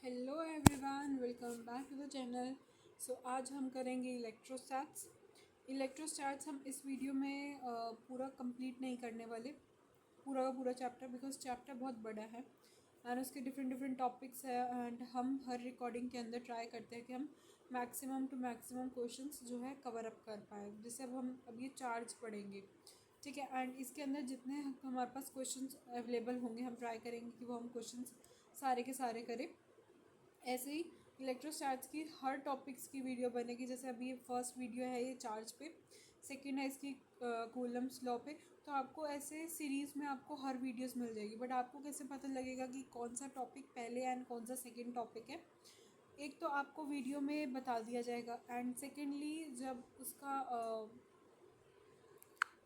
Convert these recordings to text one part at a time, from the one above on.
Hello everyone, welcome back to the channel. आज हम करेंगे इलेक्ट्रोस्टैट्स। हम इस वीडियो में पूरा कंप्लीट नहीं करने वाले, पूरा का पूरा चैप्टर, बिकॉज चैप्टर बहुत बड़ा है एंड उसके डिफरेंट डिफरेंट टॉपिक्स है। एंड हम हर रिकॉर्डिंग के अंदर ट्राई करते हैं कि हम मैक्सिमम टू मैक्सिमम क्वेश्चंस जो है कवर अप कर पाए। जैसे अब ये चार्ज पढ़ेंगे, ठीक है। एंड इसके अंदर जितने हमारे पास क्वेश्चंस अवेलेबल होंगे, हम ट्राई करेंगे कि वो हम क्वेश्चंस सारे के सारे करें। ऐसे ही इलेक्ट्रोस्टैट्स की हर टॉपिक्स की वीडियो बनेगी। जैसे अभी फर्स्ट वीडियो है ये चार्ज पे, सेकंड है इसकी कूलम्स लॉ पे। तो आपको ऐसे सीरीज़ में आपको हर वीडियोस मिल जाएगी, बट आपको कैसे पता लगेगा कि कौन सा टॉपिक पहले एंड कौन सा सेकंड टॉपिक है? एक तो आपको वीडियो में बता दिया जाएगा, एंड सेकेंडली जब उसका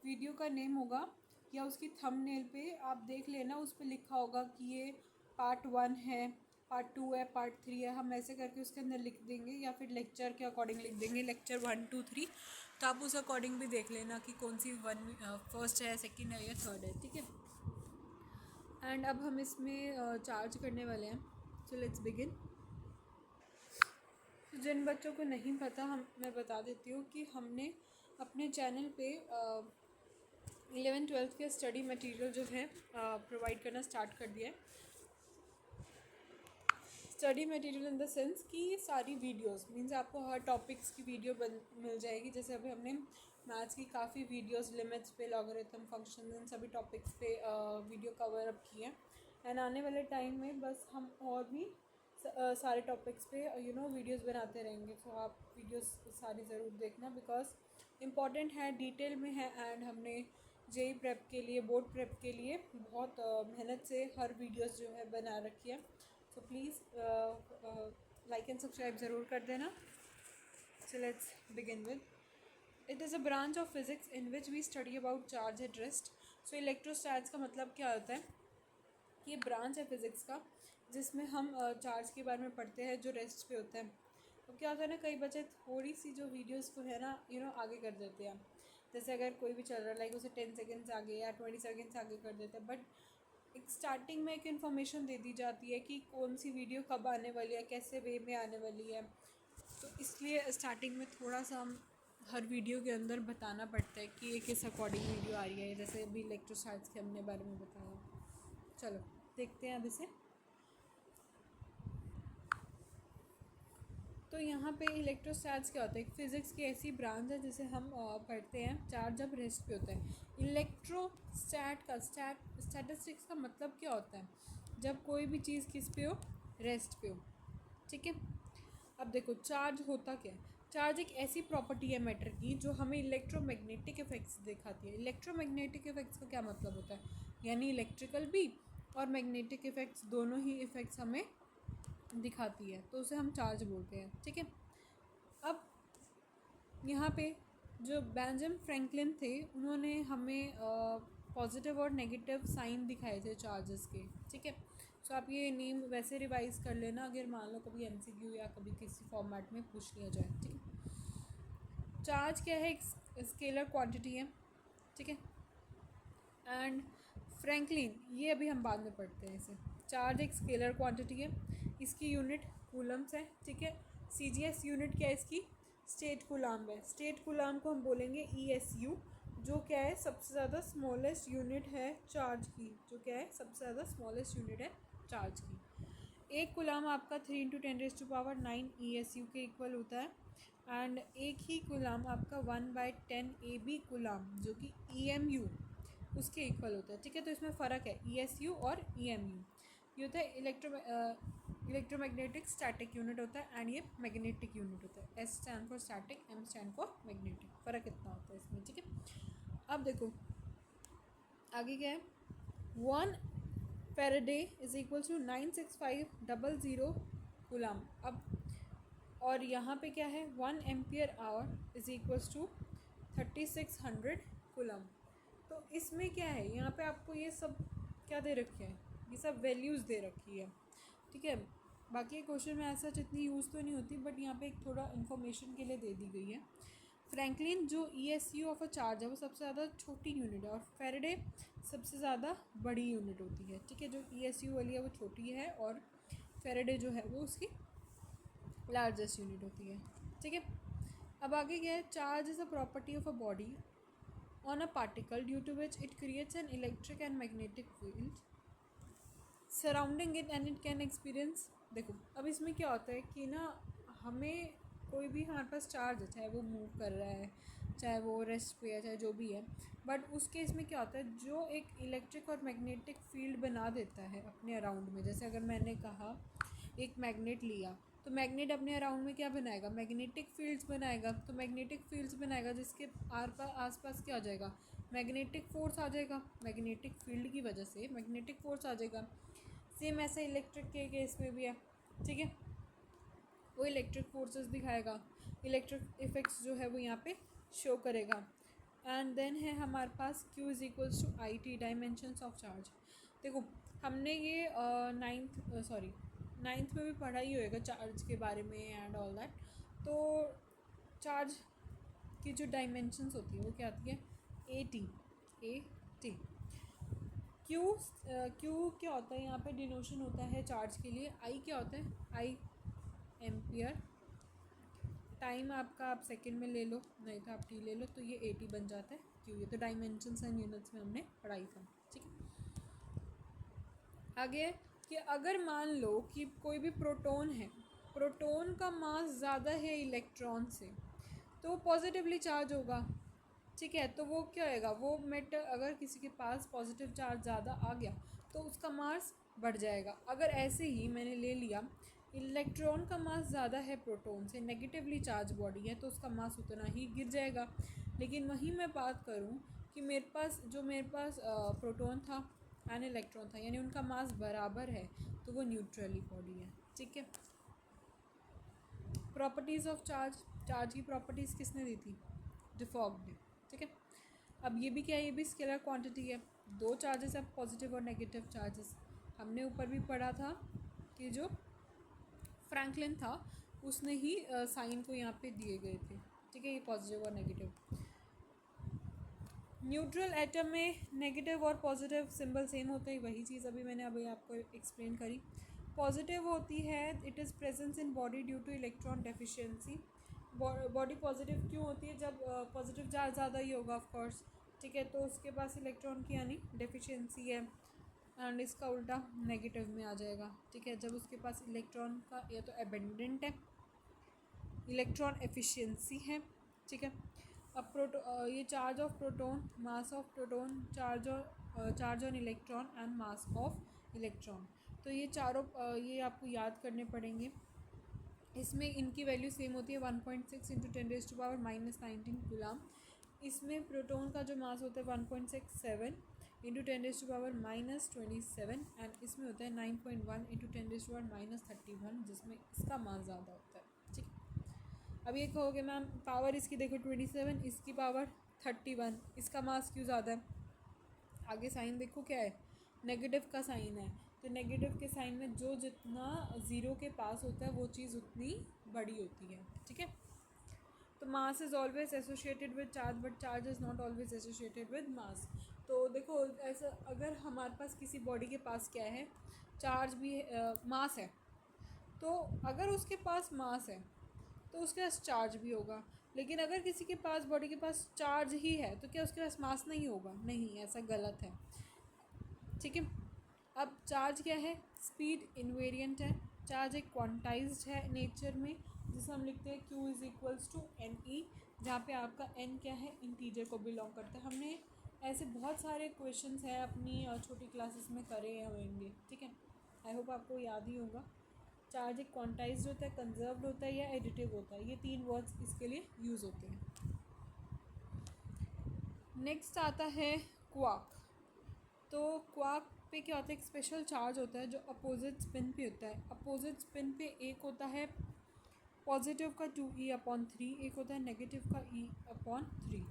वीडियो का नेम होगा या उसकी थंबनेल पे आप देख लेना, उस पर लिखा होगा कि ये पार्ट 1 है, पार्ट 2 है, पार्ट 3 है। हम ऐसे करके उसके अंदर लिख देंगे, या फिर लेक्चर के अकॉर्डिंग लिख देंगे, लेक्चर 1 2 3। तो आप उस अकॉर्डिंग भी देख लेना कि कौन सी फर्स्ट है, सेकंड है या थर्ड है, ठीक है। एंड अब हम इसमें चार्ज करने वाले हैं। सो लेट्स बिगिन। जिन बच्चों को नहीं पता, मैं बता देती हूँ कि हमने अपने चैनल पे 11th-12th के स्टडी मटेरियल जो है प्रोवाइड करना स्टार्ट कर दिया है। Study material in the sense कि सारी वीडियोस मीन्स आपको हर टॉपिक्स की वीडियो मिल जाएगी। जैसे अभी हमने मैथ्स की काफ़ी वीडियोस, लिमिट्स पे, लॉगरिथम, फंक्शन, इन सभी टॉपिक्स पे वीडियो कवर अप किए हैं। एंड आने वाले टाइम में बस हम और भी सारे टॉपिक्स पे वीडियोस बनाते रहेंगे। तो आप वीडियोस सारी ज़रूर देखना, बिकॉज इम्पॉर्टेंट है, डिटेल में है। एंड हमने जेई प्रेप के लिए, बोर्ड प्रेप के लिए बहुत मेहनत से हर वीडियोस जो है बना रखी है। So please like and subscribe ज़रूर कर देना। So let's begin with, it is a branch of physics in which we study about charge at rest. So electrostatics का मतलब क्या होता है? ये ब्रांच है फिज़िक्स का जिसमें हम चार्ज के बारे में पढ़ते हैं जो रेस्ट पे होता है। अब क्या होता है ना, कई बच्चे थोड़ी सी जो वीडियोस को है ना आगे कर देते हैं। जैसे अगर कोई भी चल रहा है, लाइक उसे 10 सेकेंड्स आगे या 20 सेकेंड्स आगे कर देते हैं। बट एक स्टार्टिंग में एक इन्फॉर्मेशन दे दी जाती है कि कौन सी वीडियो कब आने वाली है, कैसे वे में आने वाली है। तो इसलिए स्टार्टिंग में थोड़ा सा हम हर वीडियो के अंदर बताना पड़ता है कि ये किस अकॉर्डिंग वीडियो आ रही है। जैसे अभी इलेक्ट्रोस्टैट्स के हमने बारे में बताया। चलो देखते हैं अब इसे। तो यहाँ पे इलेक्ट्रोस्टैट्स क्या होता है? फिज़िक्स की ऐसी ब्रांच है जिसे हम पढ़ते हैं चार्ज जब रेस्ट पे होता है। इलेक्ट्रोस्टैट का स्टैटिस्टिक्स का मतलब क्या होता है? जब कोई भी चीज़ किस पे हो? रेस्ट पे हो, ठीक है। अब देखो चार्ज होता क्या है? चार्ज एक ऐसी प्रॉपर्टी है मैटर की जो हमें इलेक्ट्रोमैग्नेटिक इफेक्ट्स दिखाती है। इलेक्ट्रोमैग्नेटिक इफेक्ट्स का क्या मतलब होता है? यानी इलेक्ट्रिकल भी और मैग्नेटिक इफेक्ट्स, दोनों ही इफेक्ट्स हमें दिखाती है, तो उसे हम चार्ज बोलते हैं, ठीक है। अब यहाँ पे जो बेंजामिन फ्रैंकलिन थे, उन्होंने हमें पॉजिटिव और नेगेटिव साइन दिखाए थे चार्जेस के, ठीक है। सो आप ये नेम वैसे रिवाइज कर लेना अगर मान लो कभी एमसीक्यू या कभी किसी फॉर्मेट में पूछ लिया जाए, ठीक है। चार्ज क्या है? एक स्केलर क्वांटिटी है, ठीक है। एंड फ्रैंकलिन, ये अभी हम बाद में पढ़ते हैं इसे। चार्ज एक स्केलर क्वांटिटी है, इसकी यूनिट कूलम्स है, ठीक है। सीजीएस यूनिट क्या है इसकी? स्टेट कूलाम है। स्टेट कूलाम को हम बोलेंगे ईएसयू, जो क्या है? सबसे ज़्यादा स्मॉलेस्ट यूनिट है चार्ज की। जो क्या है? सबसे ज़्यादा स्मॉलेस्ट यूनिट है चार्ज की। एक कूलाम आपका 3×10⁻⁹ ESU के इक्वल होता है। एंड एक ही कूलाम आपका 1/10 AB कूलाम, जो कि EMU, उसके इक्वल होता है, ठीक है। तो इसमें फ़र्क है ESU और EMU। ये होता है इलेक्ट्रोमैग्नेटिक स्टैटिक यूनिट होता है, एंड ये मैग्नेटिक यूनिट होता है। S stand for static, M stand for magnetic. फ़र्क इतना होता है इसमें, ठीक है। अब देखो आगे क्या है। 1 faraday is equal to 96500 coulomb. अब और यहाँ पे क्या है? 1 ampere hour is equals to 3600 coulomb. तो इसमें क्या है? यहाँ पे आपको ये सब क्या दे रखे हैं? ये सब वैल्यूज़ दे रखी है, ठीक है। बाकी क्वेश्चन में ऐसा इतनी यूज़ तो नहीं होती, बट यहाँ पे एक थोड़ा इन्फॉर्मेशन के लिए दे दी गई है। फ्रैंकलिन जो ESU ऑफ अ चार्ज है वो सबसे ज़्यादा छोटी यूनिट है, और फैराडे सबसे ज़्यादा बड़ी यूनिट होती है, ठीक है। जो ESU वाली है वो छोटी है और फेरेडे जो है वो उसकी लार्जेस्ट यूनिट होती है। ठीक है, अब आगे क्या है, charge is a property of a body on a particle due to which it creates an electric and magnetic field surrounding it and it can experience. देखो अब इसमें क्या होता है कि ना, हमें कोई भी हमारे पास चार्ज है, चाहे वो मूव कर रहा है, चाहे वो रेस्ट पे है, चाहे जो भी है, बट उस केस में क्या होता है, जो एक इलेक्ट्रिक और मैग्नेटिक फील्ड बना देता है अपने अराउंड में। जैसे अगर मैंने कहा एक मैग्नेट लिया, तो मैग्नेट अपने अराउंड में क्या बनाएगा, मैग्नेटिक फील्ड्स बनाएगा। तो मैग्नेटिक फील्ड्स बनाएगा जिसके आस पास क्या आ जाएगा, मैग्नेटिक फोर्स आ जाएगा। मैग्नेटिक फील्ड की वजह से मैग्नेटिक फोर्स आ जाएगा। सेम ऐसा इलेक्ट्रिक के केस में भी है। ठीक है, वो इलेक्ट्रिक फोर्सेस दिखाएगा, इलेक्ट्रिक इफेक्ट्स जो है वो यहाँ पे शो करेगा। एंड देन है हमारे पास Q is equals to I T, dimensions of charge. देखो हमने ये नाइन्थ में भी पढ़ा ही होएगा चार्ज के बारे में एंड ऑल दैट। तो चार्ज की जो डायमेंशंस होती है वो क्या आती है, ए टी। क्यू क्या होता है, यहाँ पे डिनोशन होता है चार्ज के लिए। आई क्या होता है, आई एम्पियर। टाइम आपका आप सेकंड में ले लो, नहीं तो आप टी ले लो, तो ये 80 बन जाता है क्यू। ये तो डायमेंशंस एंड यूनिट्स में हमने पढ़ाई था। ठीक है, आगे कि अगर मान लो कि कोई भी प्रोटॉन है, प्रोटॉन का मास ज़्यादा है इलेक्ट्रॉन से, तो वो पॉजिटिवली चार्ज होगा। ठीक है, तो वो क्या होएगा, वो मेटल, अगर किसी के पास पॉजिटिव चार्ज ज़्यादा आ गया तो उसका मास बढ़ जाएगा। अगर ऐसे ही मैंने ले लिया इलेक्ट्रॉन का मास ज़्यादा है प्रोटॉन से, नेगेटिवली चार्ज बॉडी है, तो उसका मास उतना ही गिर जाएगा। लेकिन वहीं मैं बात करूं कि मेरे पास प्रोटॉन था एंड इलेक्ट्रॉन था, यानी उनका मास बराबर है, तो वो न्यूट्रली बॉडी है। ठीक है, प्रॉपर्टीज़ ऑफ चार्ज, चार्ज की प्रॉपर्टीज़ किसने दी थी, डिफॉक ने। ठीक है, अब ये भी क्या है, ये भी स्केलर क्वांटिटी है। दो चार्जेस है, पॉजिटिव और नेगेटिव चार्जेस। हमने ऊपर भी पढ़ा था कि जो फ्रैंकलिन था उसने ही साइन को यहाँ पे दिए गए थे। ठीक है, ये पॉजिटिव और नेगेटिव। न्यूट्रल एटम में नेगेटिव और पॉजिटिव सिंबल सेम होते हैं, वही चीज़ मैंने अभी आपको एक्सप्लेन करी। पॉजिटिव होती है it is presence in body due two electron deficiency. Body positive क्यों होती है, जब पॉजिटिव चार्ज ज़्यादा ही होगा ऑफ कोर्स। ठीक है, तो उसके पास इलेक्ट्रॉन की यानी डेफिशिएंसी है, एंड इसका उल्टा नेगेटिव में आ जाएगा। ठीक है, जब उसके पास इलेक्ट्रॉन का या तो एबेंडेंट है, इलेक्ट्रॉन एफिशिएंसी है। ठीक है, अब ये charge of proton, mass of proton, charge on electron and mass of electron. तो ये चारों ये आपको याद करने पड़ेंगे। इसमें इनकी वैल्यू सेम होती है 1.6 इंटू 10⁻⁻19 कूलम। इसमें प्रोटॉन का जो मास होता है 1.67 इंटू 10⁻⁻27, एंड इसमें होता है 9.1 इंटू 10⁻⁻31, जिसमें इसका मास ज़्यादा होता है। ठीक है, अब ये कहोगे मैम पावर इसकी देखो 27, इसकी पावर 31, इसका मास क्यों ज़्यादा है। आगे साइन देखो क्या है, नेगेटिव का साइन है, तो नेगेटिव के साइन में जो जितना ज़ीरो के पास होता है वो चीज़ उतनी बड़ी होती है। ठीक है, तो mass is always associated with charge but charge is not always associated with mass. तो देखो ऐसा, अगर हमारे पास किसी बॉडी के पास क्या है, चार्ज भी है, मास है, तो अगर उसके पास मास है तो उसके पास चार्ज भी होगा। लेकिन अगर किसी के पास, बॉडी के पास चार्ज ही है, तो क्या उसके पास मास नहीं होगा, नहीं, ऐसा गलत है। ठीक है, अब चार्ज क्या है, स्पीड इनवेरिएंट है। चार्ज एक क्वांटाइज्ड है नेचर में, जिसे हम लिखते हैं Q is equals to NE, जहाँ पे आपका N क्या है, इंटीजर को बिलोंग करता है। हमने ऐसे बहुत सारे क्वेश्चंस हैं अपनी छोटी क्लासेस में करे होंगे। ठीक है, आई होप आपको याद ही होगा। चार्ज एक क्वांटाइज्ड होता है, कंजर्व्ड होता है या एडिटिव होता है, ये तीन वर्ड्स इसके लिए यूज़ होते हैं। नेक्स्ट आता है क्वार्क। तो क्वार्क पे क्या होता है, एक स्पेशल चार्ज होता है जो अपोजिट स्पिन पे होता है। अपोजिट स्पिन पे एक होता है पॉजिटिव का 2e/3, एक होता है नेगेटिव का e/3।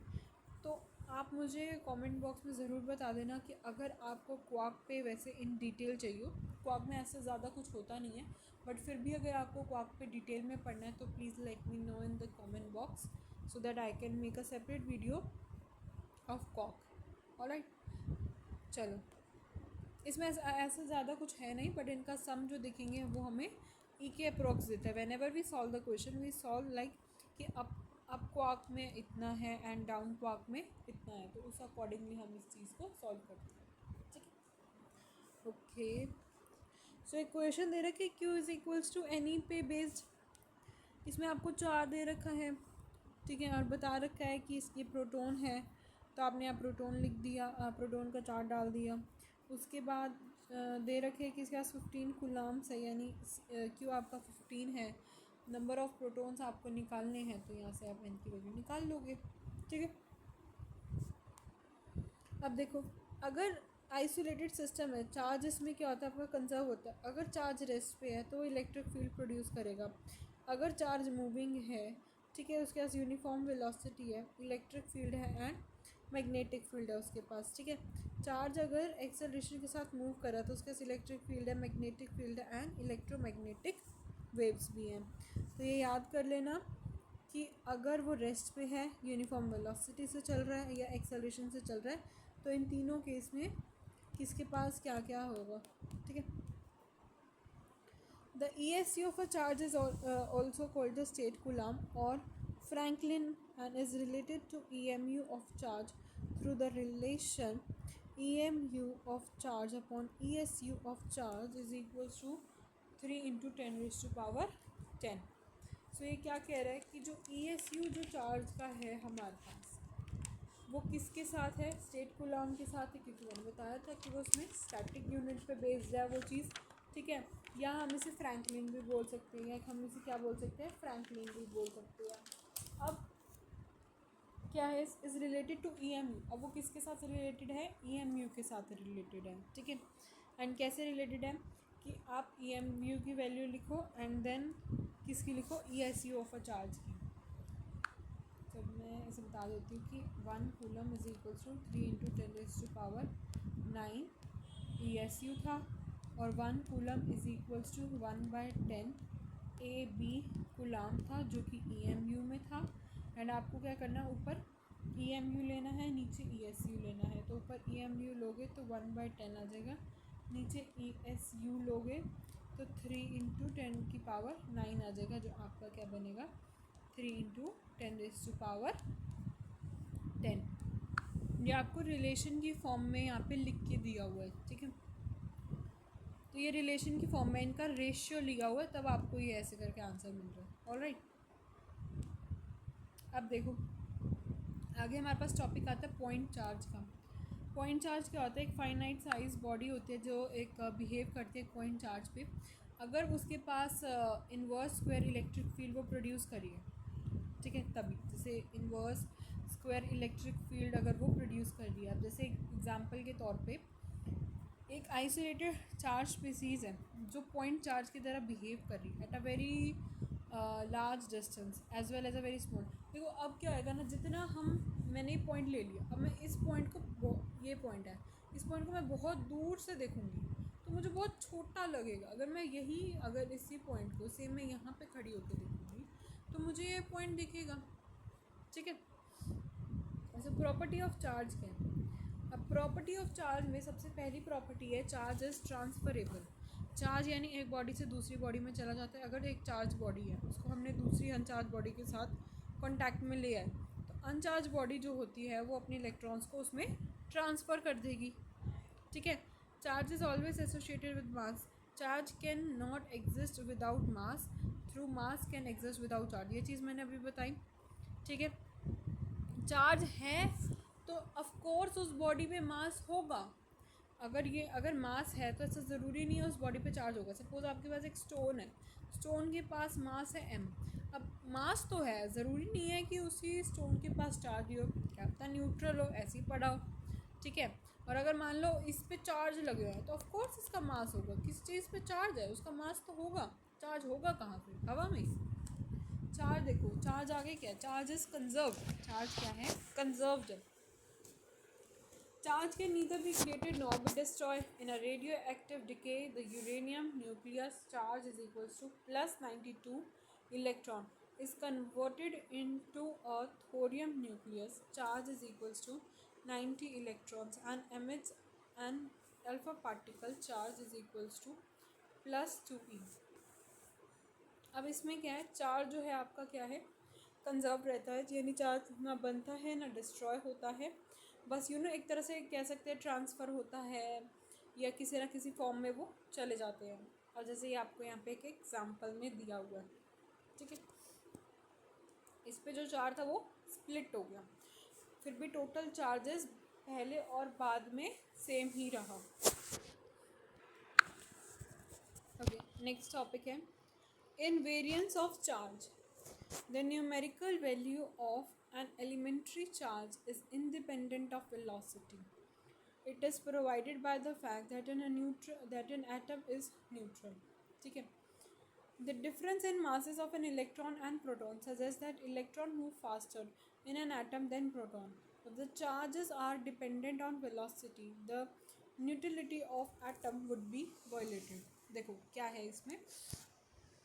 तो आप मुझे कमेंट बॉक्स में ज़रूर बता देना कि अगर आपको क्वार्क पे वैसे इन डिटेल चाहिए। क्वार्क में ऐसे ज़्यादा कुछ होता नहीं है, बट फिर भी अगर आपको क्वार्क पे डिटेल में पढ़ना है तो please let me no in the comment box so that I can make a separate video of quark. Alright, चलो इसमें ऐसा ज़्यादा कुछ है नहीं, बट इनका सम जो दिखेंगे वो हमें ई के अप्रॉक्स देता है। Whenever we solve the question we solve like कि अप क्वार्क में इतना है एंड डाउन क्वार्क में इतना है, तो उस अकॉर्डिंगली हम इस चीज़ को सॉल्व करते हैं। ठीक है, ओके। सो एक क्वेश्चन दे रखा है Q is equals to N E पे बेस्ड, इसमें आपको 4 दे रखा है, ठीक है, और बता रखा है कि इसकी प्रोटॉन है, तो आपने यहाँ प्रोटॉन लिख दिया, प्रोटॉन का 4 डाल दिया। उसके बाद दे रखे कि इसके पास 15 कूलम्ब्स है, यानी क्यों आपका 15 है, नंबर ऑफ़ प्रोटॉन्स आपको निकालने हैं, तो यहाँ से आप एन की वैल्यू निकाल लोगे। ठीक है, अब देखो, अगर आइसोलेटेड सिस्टम है, चार्ज इसमें क्या होता है आपका कंजर्व होता है। अगर चार्ज रेस्ट पे है तो इलेक्ट्रिक फील्ड प्रोड्यूस करेगा। अगर चार्ज मूविंग है, ठीक है, उसके पास यूनिफॉर्म वेलोसिटी है, इलेक्ट्रिक फील्ड है एंड मैग्नेटिक फील्ड है उसके पास। ठीक है, चार्ज अगर एक्सेलरेशन के साथ मूव कर रहा है तो उसके पास इलेक्ट्रिक फील्ड है, मैग्नेटिक फील्ड है एंड इलेक्ट्रोमैग्नेटिक वेव्स भी हैं। तो ये याद कर लेना कि अगर वो रेस्ट पे है, यूनिफॉर्म वेलोसिटी से चल रहा है या एक्सेलरेशन से चल रहा है, तो इन तीनों केस में किसके पास क्या क्या होगा। ठीक है, the ESU of a charge is also called the stat coulomb और franklin and is related to EMU of charge through the relation EMU of charge upon ESU of charge is equal to 3 × 10⁻10। So ये क्या कह रहा है कि जो ESU जो charge का है हमारे पास, वो किसके साथ है, स्टेट कूलम के साथ है, क्योंकि मैंने बताया था कि वो उसमें स्टैटिक यूनिट पे बेस्ड है वो चीज़। ठीक है, या हम इसे फ्रैंकलिन भी बोल सकते हैं, या हम इसे क्या बोल सकते हैं, फ्रैंकलिन भी बोल सकते हैं। अब क्या है, इज़ रिलेटेड टू EMU, अब वो किसके साथ रिलेटेड है, EMU के साथ रिलेटेड है। ठीक है, एंड कैसे रिलेटेड है कि आप EMU की वैल्यू लिखो एंड देन किसकी लिखो, ESU ऑफ अ चार्ज की। तो मैं इसे बता देती हूँ कि 1 coulomb is equal to 3 × 10⁻9 ESU था, और 1 coulomb is equals to 1/10 AB coulomb था, जो कि EMU में था। एंड आपको क्या करना है, ऊपर EMU लेना है, नीचे ESU लेना है। तो ऊपर EMU लोगे तो 1/10 आ जाएगा, नीचे ESU लोगे तो 3 × 10⁻9 आ जाएगा, जो आपका क्या बनेगा, 3 × 10⁻10। ये आपको रिलेशन की फॉर्म में यहाँ पे लिख के दिया हुआ है। ठीक है, तो ये रिलेशन की फॉर्म में इनका रेशियो लिखा हुआ है, तब आपको ये ऐसे करके आंसर मिल रहा है। ऑलराइट, अब देखो आगे हमारे पास टॉपिक आता है पॉइंट चार्ज का। पॉइंट चार्ज क्या होता है, एक फाइनाइट साइज बॉडी होती है जो एक बिहेव करती है पॉइंट चार्ज पे। अगर उसके पास इन्वर्स स्क्वायर इलेक्ट्रिक फील्ड वो प्रोड्यूस करिए, ठीक है, तभी, जैसे इन्वर्स स्क्वायर इलेक्ट्रिक फील्ड अगर वो प्रोड्यूस कर दिया। अब जैसे एग्जांपल के तौर पे एक आइसोलेटेड चार्ज स्पीसीज़ है जो पॉइंट चार्ज की तरह बिहेव कर रही है at a very large distance as well as a very small. देखो अब क्या होएगा ना, जितना मैंने पॉइंट ले लिया, अब मैं इस पॉइंट को, ये पॉइंट है, इस पॉइंट को मैं बहुत दूर से देखूँगी तो मुझे बहुत छोटा लगेगा। अगर इसी पॉइंट को सेम मैं यहाँ पे खड़ी होकर देखूँगी तो मुझे ये पॉइंट दिखेगा। ठीक है, ऐसे प्रॉपर्टी ऑफ चार्ज क्या है। अब प्रॉपर्टी ऑफ चार्ज में सबसे पहली प्रॉपर्टी है चार्ज इज़ ट्रांसफरेबल। चार्ज यानी एक बॉडी से दूसरी बॉडी में चला जाता है। अगर एक चार्ज बॉडी है उसको हमने दूसरी अनचार्ज बॉडी के साथ कॉन्टैक्ट में लिया है, तो अनचार्ज बॉडी जो होती है वो अपने इलेक्ट्रॉन्स को उसमें ट्रांसफ़र कर देगी। ठीक है, charge is always associated with mass. Charge can not exist without mass, through mass can exist without charge. ये चीज़ मैंने अभी बताई। ठीक है, चार्ज है तो ऑफ कोर्स उस बॉडी पे मास होगा। अगर मास है तो ऐसा ज़रूरी नहीं है उस बॉडी पे चार्ज होगा। सपोज़ आपके पास एक स्टोन है, स्टोन के पास मास है m। अब मास तो है, ज़रूरी नहीं है कि उसी स्टोन के पास चार्ज हो, क्या पता न्यूट्रल हो, ऐसे ही पड़ा हो। ठीक है, और अगर मान लो इस पे चार्ज लगे हुए हैं तो ऑफ कोर्स इसका मास होगा। किस चीज़ पे चार्ज है उसका मास तो होगा। चार्ज होगा कहाँ पे, हवा में। चार्ज देखो, चार्ज आगे क्या है, चार्ज इज कंजर्व। चार्ज क्या है, कंजर्व्ड है। Charge can neither be created nor be destroyed. In a radioactive decay, the uranium nucleus charge is equals to plus 92 electron is converted into a thorium nucleus charge is equals to 90 electrons and emits an alpha particle charge is equals to +2p। अब इसमें क्या है, charge जो है आपका क्या है, conserve रहता है, यानी चार्ज ना बनता है ना डिस्ट्रॉय होता है, बस एक तरह से कह सकते हैं ट्रांसफ़र होता है या किसी ना किसी फॉर्म में वो चले जाते हैं। और जैसे ये आपको यहाँ पे एक एग्जांपल में दिया हुआ है, ठीक है, इस पे जो चार्ज था वो स्प्लिट हो गया, फिर भी टोटल चार्जेस पहले और बाद में सेम ही रहा। ओके, नेक्स्ट टॉपिक है invariance of charge. The numerical value of an elementary charge is independent of velocity. It is provided by the fact that an atom is neutral. ठीक है, the difference in masses of an electron and proton suggests that electron move faster in an atom than proton. If the charges are dependent on velocity, the neutrality of atom would be violated. देखो क्या है इसमें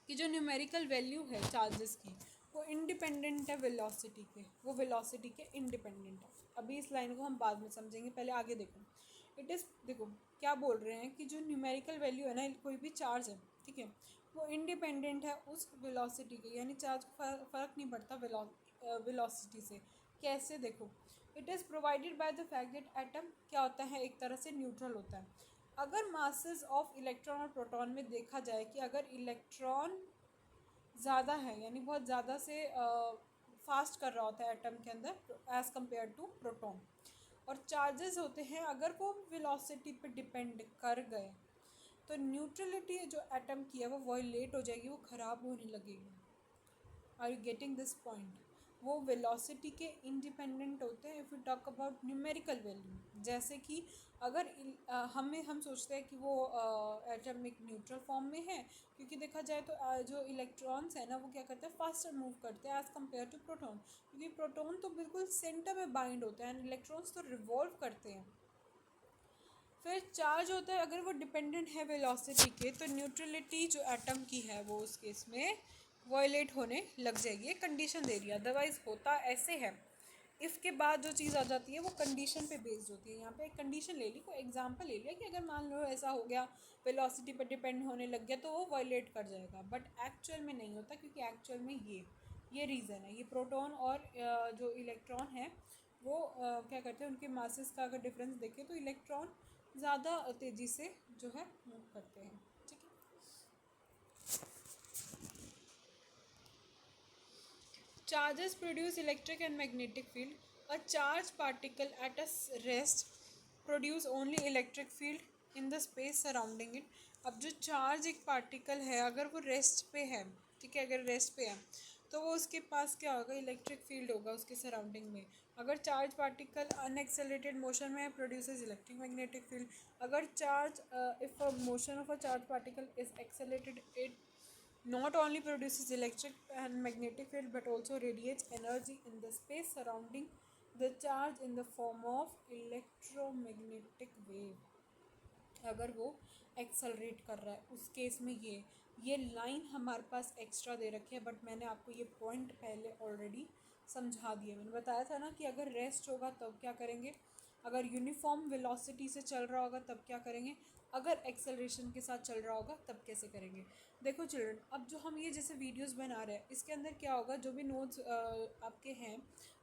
कि जो numerical value है charges की वो independent है वेलोसिटी के, वो वेलोसिटी के इंडिपेंडेंट है। अभी इस लाइन को हम बाद में समझेंगे, पहले आगे देखो। इट इज़, देखो क्या बोल रहे हैं कि जो न्यूमेरिकल वैल्यू है ना, कोई भी चार्ज है, ठीक है, वो इंडिपेंडेंट है उस वेलोसिटी के, यानी चार्ज को फ़र्क नहीं पड़ता वेलोसिटी से। कैसे, देखो, it is provided by the fact that atom क्या होता है, एक तरह से न्यूट्रल होता है। अगर मासेस ऑफ इलेक्ट्रॉन और प्रोटॉन में देखा जाए कि अगर इलेक्ट्रॉन ज़्यादा है, यानी बहुत ज़्यादा से फास्ट कर रहा होता है एटम के अंदर एज़ कम्पेयर टू प्रोटॉन, और चार्जेस होते हैं अगर वो वेलोसिटी पे डिपेंड कर गए, तो न्यूट्रलिटी जो एटम की है वो वायलेट हो जाएगी, वो ख़राब होने लगेगी। Are you getting this point? वो वेलोसिटी के इंडिपेंडेंट होते हैं if you talk about numerical value. जैसे कि अगर हम सोचते हैं कि वो एटम एक न्यूट्रल फॉर्म में है, क्योंकि देखा जाए तो जो इलेक्ट्रॉन्स है ना वो क्या करते हैं, फास्टर मूव करते हैं एज़ कम्पेयर टू प्रोटॉन, क्योंकि प्रोटॉन तो बिल्कुल सेंटर में बाइंड होते हैं एंड इलेक्ट्रॉन्स तो रिवॉल्व करते हैं। फिर चार्ज होता है अगर वो डिपेंडेंट है वेलोसिटी के, तो न्यूट्रलिटी जो एटम की है वो उस केस में वायलेट होने लग जाएगी, एक कंडीशन दे रही है। अदरवाइज होता ऐसे है, इफ़ के बाद जो चीज़ आ जाती है वो कंडीशन पे बेस्ड होती है। यहाँ पे एक कंडीशन ले ली, कोई एग्जांपल ले लिया कि अगर मान लो ऐसा हो गया, वेलोसिटी पर डिपेंड होने लग गया, तो वो वायलेट कर जाएगा, बट एक्चुअल में नहीं होता, क्योंकि एक्चुअल में ये रीज़न है, ये प्रोटॉन और जो इलेक्ट्रॉन है वो क्या करते हैं, उनके मासेस का अगर डिफरेंस देखें तो इलेक्ट्रॉन ज़्यादा तेज़ी से जो है मूव करते हैं, ठीक है। Charges produce electric and magnetic field. A charged particle at a rest produce only electric field in the space surrounding it. अब जो चार्ज एक पार्टिकल है अगर वो रेस्ट पे है, ठीक है, अगर रेस्ट पे है तो वो उसके पास क्या होगा, इलेक्ट्रिक फील्ड होगा उसके सराउंडिंग में। अगर चार्ज पार्टिकल अनएक्सेलरेटेड मोशन में है, प्रोड्यूसेस इलेक्ट्रिक मैग्नेटिक फील्ड। अगर charge if motion of a charge particle is accelerated, it not only produces electric and magnetic field but also radiates energy in the space surrounding the charge in the form of electromagnetic wave। अगर वो accelerate कर रहा है उस case में ये line हमारे पास extra दे रखी है, बट मैंने आपको ये पॉइंट पहले ऑलरेडी समझा दिया। मैंने बताया था ना कि अगर रेस्ट होगा तब क्या करेंगे, अगर यूनिफॉर्म वेलोसिटी से चल रहा होगा तब क्या करेंगे, अगर एक्सेलरेशन के साथ चल रहा होगा तब कैसे करेंगे। देखो चिल्ड्रन, अब जो हम ये जैसे वीडियोस बना रहे हैं इसके अंदर क्या होगा, जो भी नोट्स आपके हैं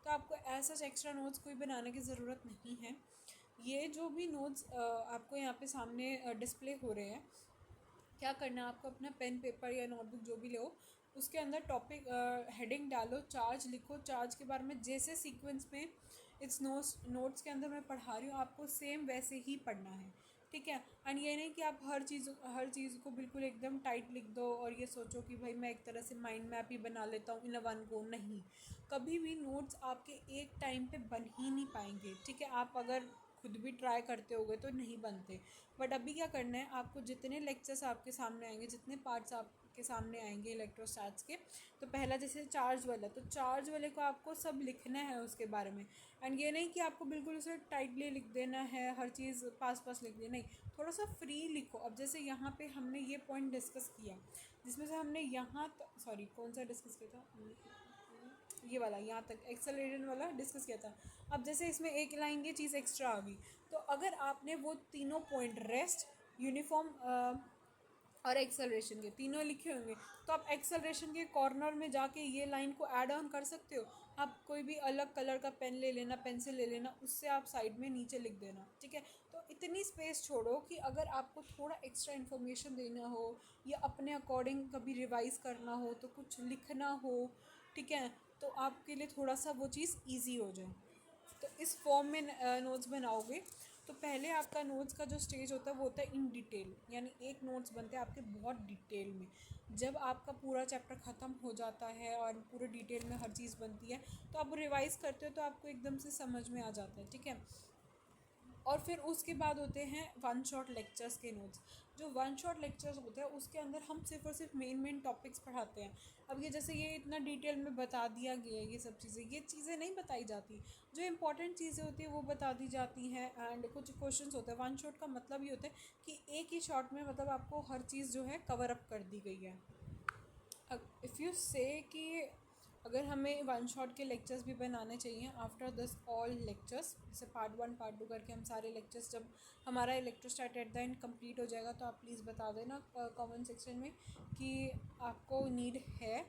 तो आपको ऐसा एक्स्ट्रा नोट्स कोई बनाने की ज़रूरत नहीं है। ये जो भी नोट्स आपको यहाँ पे सामने डिस्प्ले हो रहे हैं, क्या करना है आपको, अपना पेन पेपर या नोटबुक जो भी लो, उसके अंदर टॉपिक हेडिंग डालो, चार्ज लिखो, चार्ज के बारे में जैसे सीक्वेंस में इट्स नोट्स के अंदर मैं पढ़ा रही हूँ आपको सेम वैसे ही पढ़ना है, ठीक है। एंड ये नहीं कि आप हर चीज़ को बिल्कुल एकदम टाइट लिख दो और ये सोचो कि भाई मैं एक तरह से माइंड मैप ही बना लेता हूँ इन वन गो। नहीं, कभी भी नोट्स आपके एक टाइम पे बन ही नहीं पाएंगे, ठीक है। आप अगर खुद भी ट्राई करते होगे तो नहीं बनते, बट अभी क्या करना है आपको, जितने लेक्चर्स आपके सामने आएंगे, जितने पार्ट्स आपके सामने आएंगे इलेक्ट्रोस्टैट्स के, तो पहला जैसे चार्ज वाला, तो चार्ज वाले को आपको सब लिखना है उसके बारे में। एंड ये नहीं कि आपको बिल्कुल उसे टाइटली लिख देना है, हर चीज़ पास लिख देना, नहीं, थोड़ा सा फ्री लिखो। अब जैसे यहाँ पे हमने ये पॉइंट डिस्कस किया, जिसमें से हमने यहाँ सॉरी कौन सा डिस्कस किया था, ये वाला यहाँ तक एक्सेलरेशन वाला डिस्कस किया था। अब जैसे इसमें एक लाइन ये चीज़ एक्स्ट्रा आ गई, तो अगर आपने वो तीनों पॉइंट रेस्ट, यूनिफॉर्म और एक्सेलरेशन के तीनों लिखे होंगे, तो आप एक्सेलरेशन के कॉर्नर में जाके ये लाइन को ऐड ऑन कर सकते हो। आप कोई भी अलग कलर का पेन ले लेना, पेंसिल ले लेना, उससे आप साइड में नीचे लिख देना, ठीक है। तो इतनी स्पेस छोड़ो कि अगर आपको थोड़ा एक्स्ट्रा इन्फॉर्मेशन देना हो या अपने अकॉर्डिंग कभी रिवाइज करना हो, तो कुछ लिखना हो, ठीक है, तो आपके लिए थोड़ा सा वो चीज़ ईजी हो जाए। तो इस फॉर्म में नोट्स बनाओगे तो पहले आपका नोट्स का जो स्टेज होता है वो होता है इन डिटेल, यानी एक नोट्स बनते हैं आपके बहुत डिटेल में। जब आपका पूरा चैप्टर ख़त्म हो जाता है और पूरे डिटेल में हर चीज़ बनती है, तो आप रिवाइज़ करते हो तो आपको एकदम से समझ में आ जाता है, ठीक है। और फिर उसके बाद होते हैं वन शॉट लेक्चर्स के नोट्स। जो वन शॉट लेक्चर्स होते हैं उसके अंदर हम सिर्फ और सिर्फ मेन टॉपिक्स पढ़ाते हैं। अब ये जैसे ये इतना डिटेल में बता दिया गया है, ये चीज़ें नहीं बताई जाती। जो इंपॉर्टेंट चीज़ें होती हैं वो बता दी जाती हैं, एंड कुछ क्वेश्चंस होते हैं। वन शॉट का मतलब ये होता है कि एक ही शॉट में मतलब आपको हर चीज़ जो है कवर अप कर दी गई है। इफ़ यू से कि अगर हमें वन शॉट के लेक्चर्स भी बनाने चाहिए आफ्टर दिस ऑल लेक्चर्स, जैसे पार्ट 1 पार्ट 2 करके हम सारे लेक्चर्स, जब हमारा इलेक्ट्रोस्टैट एट द एंड कंप्लीट हो जाएगा तो आप प्लीज़ बता देना कमेंट सेक्शन में कि आपको नीड है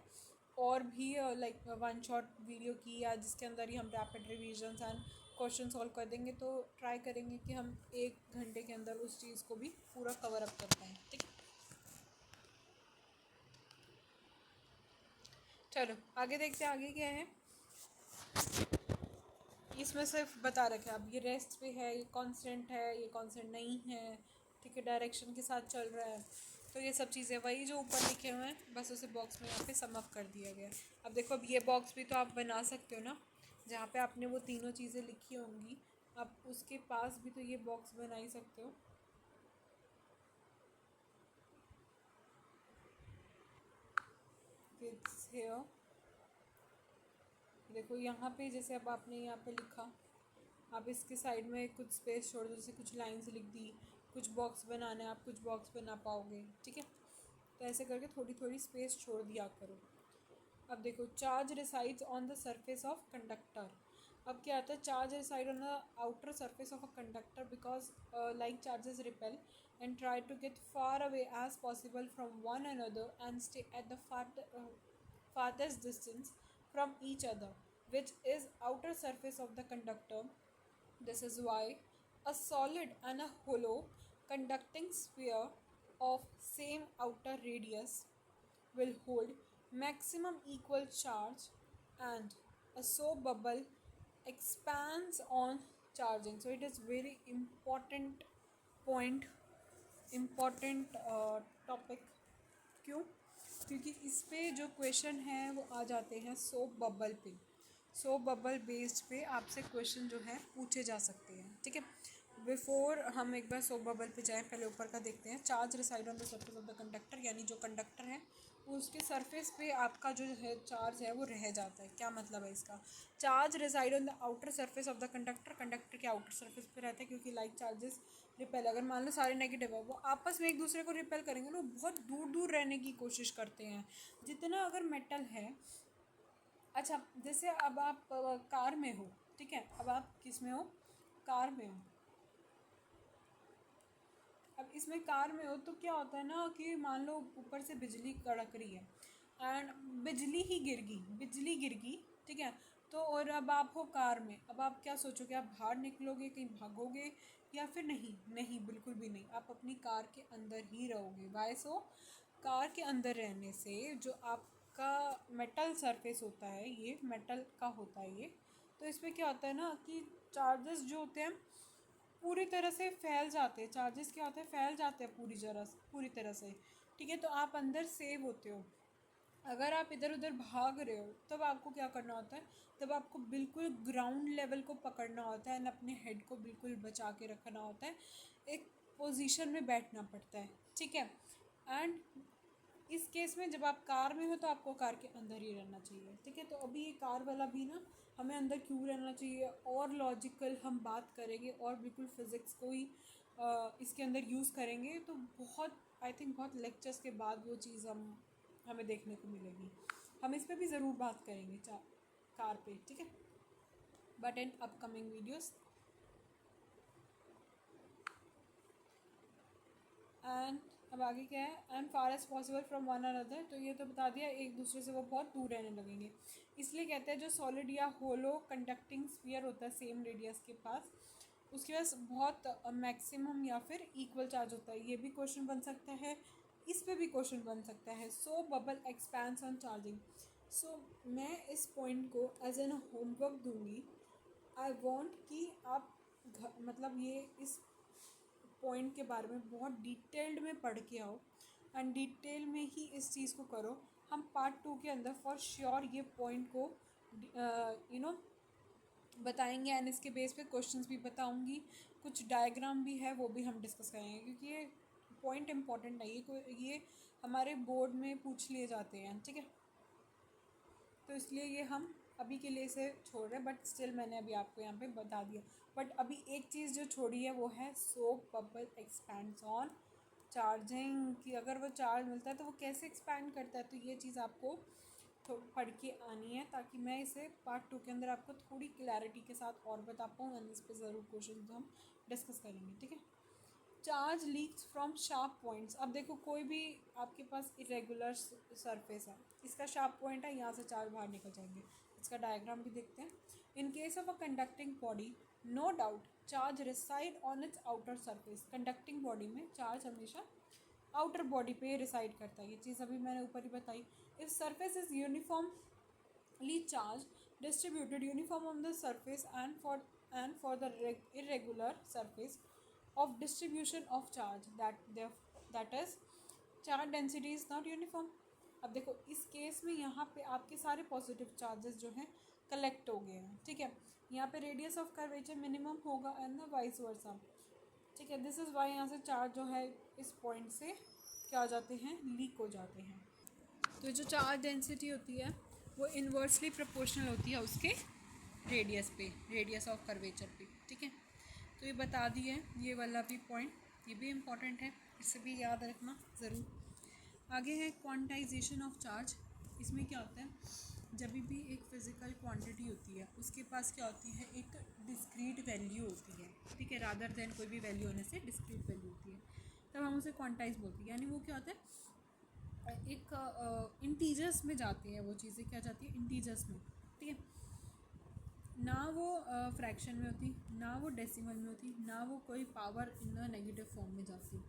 और भी लाइक वन शॉट वीडियो की, या जिसके अंदर ही हम rapid revisions and question solve कर देंगे। तो ट्राई करेंगे कि हम 1 घंटे के अंदर उस चीज़ को भी पूरा कवर अप कर पाएँ, ठीक है। चलो आगे देखते हैं आगे क्या है। इसमें सिर्फ बता रखा है, अब ये रेस्ट पे है, ये कांस्टेंट है, ये कांस्टेंट नहीं है, ठीक है, डायरेक्शन के साथ चल रहा है। तो ये सब चीज़ें वही जो ऊपर लिखे हुए हैं, बस उसे बॉक्स में यहाँ पे सम अप कर दिया गया। अब देखो, अब ये बॉक्स भी तो आप बना सकते हो ना, जहाँ पे आपने वो तीनों चीज़ें लिखी होंगी, आप उसके पास भी तो ये बॉक्स बना ही सकते हो। देखो यहाँ पे जैसे अब आपने यहाँ पे लिखा, आप इसके साइड में कुछ स्पेस छोड़ दो, जैसे कुछ लाइंस लिख दी, कुछ बॉक्स बनाना है, आप कुछ बॉक्स बना पाओगे, ठीक है। तो ऐसे करके थोड़ी थोड़ी स्पेस छोड़ दिया करो। अब देखो, charge resides on the surface of conductor. अब क्या आता है, charge reside on the outer surface of a conductor because like charges repel and try to get far away as possible from one another and stay at the farthest distance from each other, which is outer surface of the conductor. This is why a solid and a hollow conducting sphere of same outer radius will hold maximum equal charge, and a soap bubble expands on charging. So it is very important point, important topic. क्यों? क्योंकि इस पे जो question हैं वो आ जाते हैं soap bubble पे। सोप बबल बेस्ड पे आपसे क्वेश्चन जो है पूछे जा सकते हैं, ठीक है। बिफोर हम एक बार सोप बबल पे जाएं, पहले ऊपर का देखते हैं। Charge reside on the surface of the conductor, यानी जो कंडक्टर है उसके सरफेस पे आपका जो है चार्ज है वो रह जाता है। क्या मतलब है इसका? Charge reside on the outer surface of the conductor, conductor के आउटर सरफेस पे रहता है, क्योंकि लाइक चार्जेस रिपेल, अगर मान लो सारे नेगेटिव है, वो आपस में एक दूसरे को रिपेल करेंगे ना, बहुत दूर दूर रहने की कोशिश करते हैं। जितना अगर मेटल है, अच्छा जैसे अब आप कार में हो, ठीक है, अब आप किस में हो? कार में हो। अब इसमें कार में हो तो क्या होता है ना कि मान लो ऊपर से बिजली कड़क रही है एंड बिजली गिर गई, ठीक है। तो और अब आप हो कार में, अब आप क्या सोचोगे? आप बाहर निकलोगे, कहीं भागोगे, या फिर नहीं? नहीं, बिल्कुल भी नहीं, आप अपनी कार के अंदर ही रहोगे। वाई सो? कार के अंदर रहने से जो आपका मेटल सरफेस होता है, ये मेटल का होता है ये, तो इसमें क्या होता है ना कि चार्जेस जो होते हैं पूरी तरह से फैल जाते हैं। चार्जेस क्या होते हैं? फैल जाते हैं पूरी तरह से, ठीक है। तो आप अंदर सेव होते हो। अगर आप इधर उधर भाग रहे हो तब आपको क्या करना होता है? तब आपको बिल्कुल ग्राउंड लेवल को पकड़ना होता है एंड अपने हेड को बिल्कुल बचा के रखना होता है, एक पोजीशन में बैठना पड़ता है, ठीक है। एंड इस केस में जब आप कार में हो तो आपको कार के अंदर ही रहना चाहिए, ठीक है। तो अभी ये कार वाला भी ना, हमें अंदर क्यों रहना चाहिए, और लॉजिकल हम बात करेंगे और बिल्कुल फिज़िक्स को ही इसके अंदर यूज़ करेंगे, तो बहुत आई थिंक बहुत लेक्चर्स के बाद वो चीज़ हमें देखने को मिलेगी। हम इस पर भी ज़रूर बात करेंगे। कार पे, ठीक है, but in upcoming videos. And अब आगे क्या है, and far as possible from one another, तो ये तो बता दिया एक दूसरे से वो बहुत दूर रहने लगेंगे। इसलिए कहते हैं जो सॉलिड या होलो कंडक्टिंग स्फीयर होता है सेम रेडियस के पास, उसके पास बहुत मैक्सिमम या फिर इक्वल चार्ज होता है। ये भी क्वेश्चन बन सकता है, इस पे भी क्वेश्चन बन सकता है। सो बबल एक्सपैंड्स ऑन चार्जिंग। सो मैं इस पॉइंट को एज एन होमवर्क दूंगी। आई वॉन्ट कि आप मतलब ये इस पॉइंट के बारे में बहुत डिटेल्ड में पढ़ के आओ एंड डिटेल में ही इस चीज़ को करो। हम पार्ट 2 के अंदर फॉर श्योर ये पॉइंट को बताएंगे एंड इसके बेस पे क्वेश्चंस भी बताऊंगी, कुछ डायग्राम भी है वो भी हम डिस्कस करेंगे, क्योंकि ये पॉइंट इम्पॉर्टेंट है, ये हमारे बोर्ड में पूछ लिए जाते हैं, ठीक है। तो इसलिए ये हम अभी के लिए इसे छोड़ रहे हैं, बट स्टिल मैंने अभी आपको यहाँ पे बता दिया। बट अभी एक चीज़ जो छोड़ी है वो है soap bubble expands on charging, कि अगर वो चार्ज मिलता है तो वो कैसे एक्सपैंड करता है। तो ये चीज़ आपको पढ़ के आनी है, ताकि मैं इसे पार्ट 2 के अंदर आपको थोड़ी क्लैरिटी के साथ और बता पाऊँ एंड इस पर ज़रूर क्वेश्चन हम डिस्कस करेंगे, ठीक है। Charge leaks from sharp points. अब देखो कोई भी आपके पास इरेगुलर सरफेस है, इसका शार्प पॉइंट है, यहाँ से चार्ज बाहर निकल जाएंगे। इसका डायग्राम भी देखते हैं। In case of a conducting body no doubt charge reside on its outer surface. Conducting body में चार्ज हमेशा आउटर बॉडी पे रिसाइड करता है, ये चीज़ अभी मैंने ऊपर ही बताई। If surface is uniformly charge distributed uniform on the surface and for the irregular surface of distribution of charge that is charge density is not uniform। अब देखो इस केस में यहाँ पे आपके सारे पॉजिटिव चार्जेस जो हैं कलेक्ट हो गए हैं, ठीक है। यहाँ पे रेडियस ऑफ कर्वेचर मिनिमम होगा एंड द वाइस वर्सा, ठीक है। दिस इज़ वाई यहाँ से चार्ज जो है इस पॉइंट से क्या हो जाते हैं, लीक हो जाते हैं। तो जो चार्ज डेंसिटी होती है वो इन्वर्सली प्रोपोर्शनल होती है उसके रेडियस पे, रेडियस ऑफ कर्वेचर पे, ठीक है। तो ये बता दिए ये वाला भी पॉइंट, ये भी इम्पॉर्टेंट है, इसे भी याद रखना ज़रूर। आगे है क्वांटाइजेशन ऑफ चार्ज। इसमें क्या होता है, जब भी एक फ़िज़िकल क्वांटिटी होती है उसके पास क्या होती है, एक डिस्क्रीट वैल्यू होती है, ठीक है। रादर देन कोई भी वैल्यू होने से डिस्क्रीट वैल्यू होती है, तब हम उसे क्वांटाइज बोलते हैं। यानी वो क्या होता है, एक इंटीजर्स में जाती हैं वो चीज़ें, क्या जाती है, इंटीजर्स में, ठीक है। ना वो फ्रैक्शन में होती, ना वो डेसिमल में होती, ना वो कोई पावर इन नेगेटिव फॉर्म में जाती।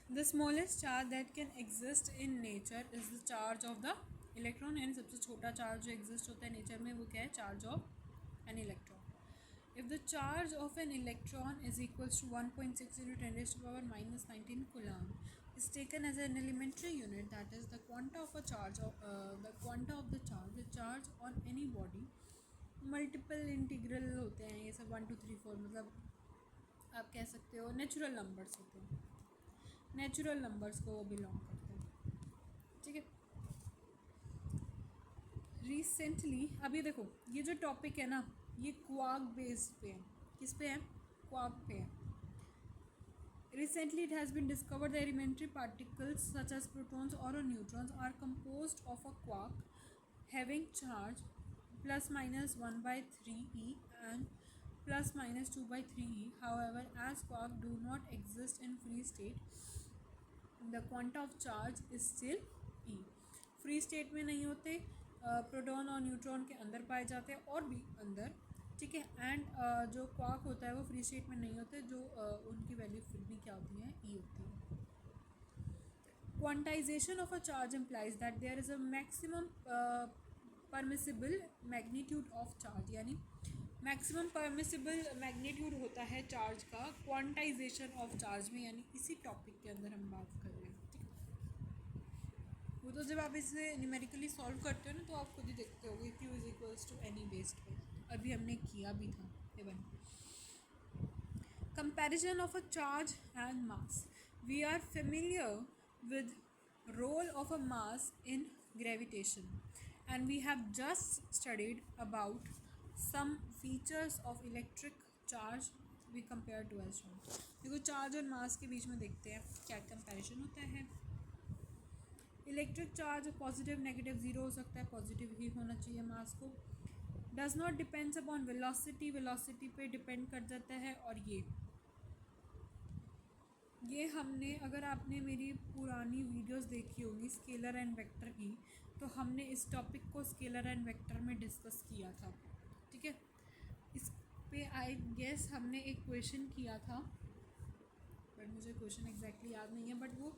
The smallest charge that can exist in nature is the charge of the electron. यानी सबसे छोटा चार्ज जो एग्जिस्ट होता है नेचर में वो क्या है, charge of an electron. If the charge of an electron is equals to 1.6 × 10⁻⁻19 coulomb is taken as an elementary unit, that is the quanta of a charge of the charge on any body। Multiple integral होते हैं ये सब, 1 2 3 4, मतलब आप कह सकते हो natural numbers होते हैं, नेचुरल नंबर्स को वो बिलोंग करते हैं, ठीक है। रिसेंटली अभी देखो ये जो टॉपिक है ना ये क्वार्क बेस्ड पे है, किस पे है, क्वार्क पे है। Recently, it has been discovered that elementary particles such as protons or neutrons are composed of a quark having charge ±1/3e and ±2/3e. However, as quarks do not exist in free state, the quanta of charge is still e। Free state में नहीं होते, proton और neutron के अंदर पाए जाते हैं और भी अंदर, ठीक है। एंड जो क्वार्क होता है वो फ्री स्टेट में नहीं होते, जो उनकी वैल्यू फिर भी क्या होती है, ई होती है। Quantization of a charge implies that there is a maximum permissible magnitude of charge. यानी मैक्सिमम परमिसिबल मैग्नीट्यूड होता है चार्ज का क्वांटाइजेशन ऑफ चार्ज में, यानी इसी टॉपिक के अंदर हम बात कर रहे हैं, ठीक है। वो तो जब आप इसे न्यूमेरिकली सॉल्व करते हो ना तो आप खुद ही देखते होगे, Q is equals to N E based पे, अभी हमने किया भी था। Even comparison of a charge and mass. We are familiar with role of a mass in gravitation and we have just studied about some features of electric charge we compare to एस्ट्रॉन। देखो charge और मास के बीच में देखते हैं क्या comparison होता है। Electric charge positive negative zero हो सकता है, पॉजिटिव ही होना चाहिए मास को। Does not depends upon velocity, velocity पे डिपेंड कर जाता है। और ये हमने, अगर आपने मेरी पुरानी वीडियोस देखी होगी स्केलर एंड वेक्टर की, तो हमने इस टॉपिक को स्केलर एंड वेक्टर में डिस्कस किया था, ठीक है। इस पे आई गेस हमने एक क्वेश्चन किया था, बट मुझे क्वेश्चन एग्जैक्टली याद नहीं है, बट वो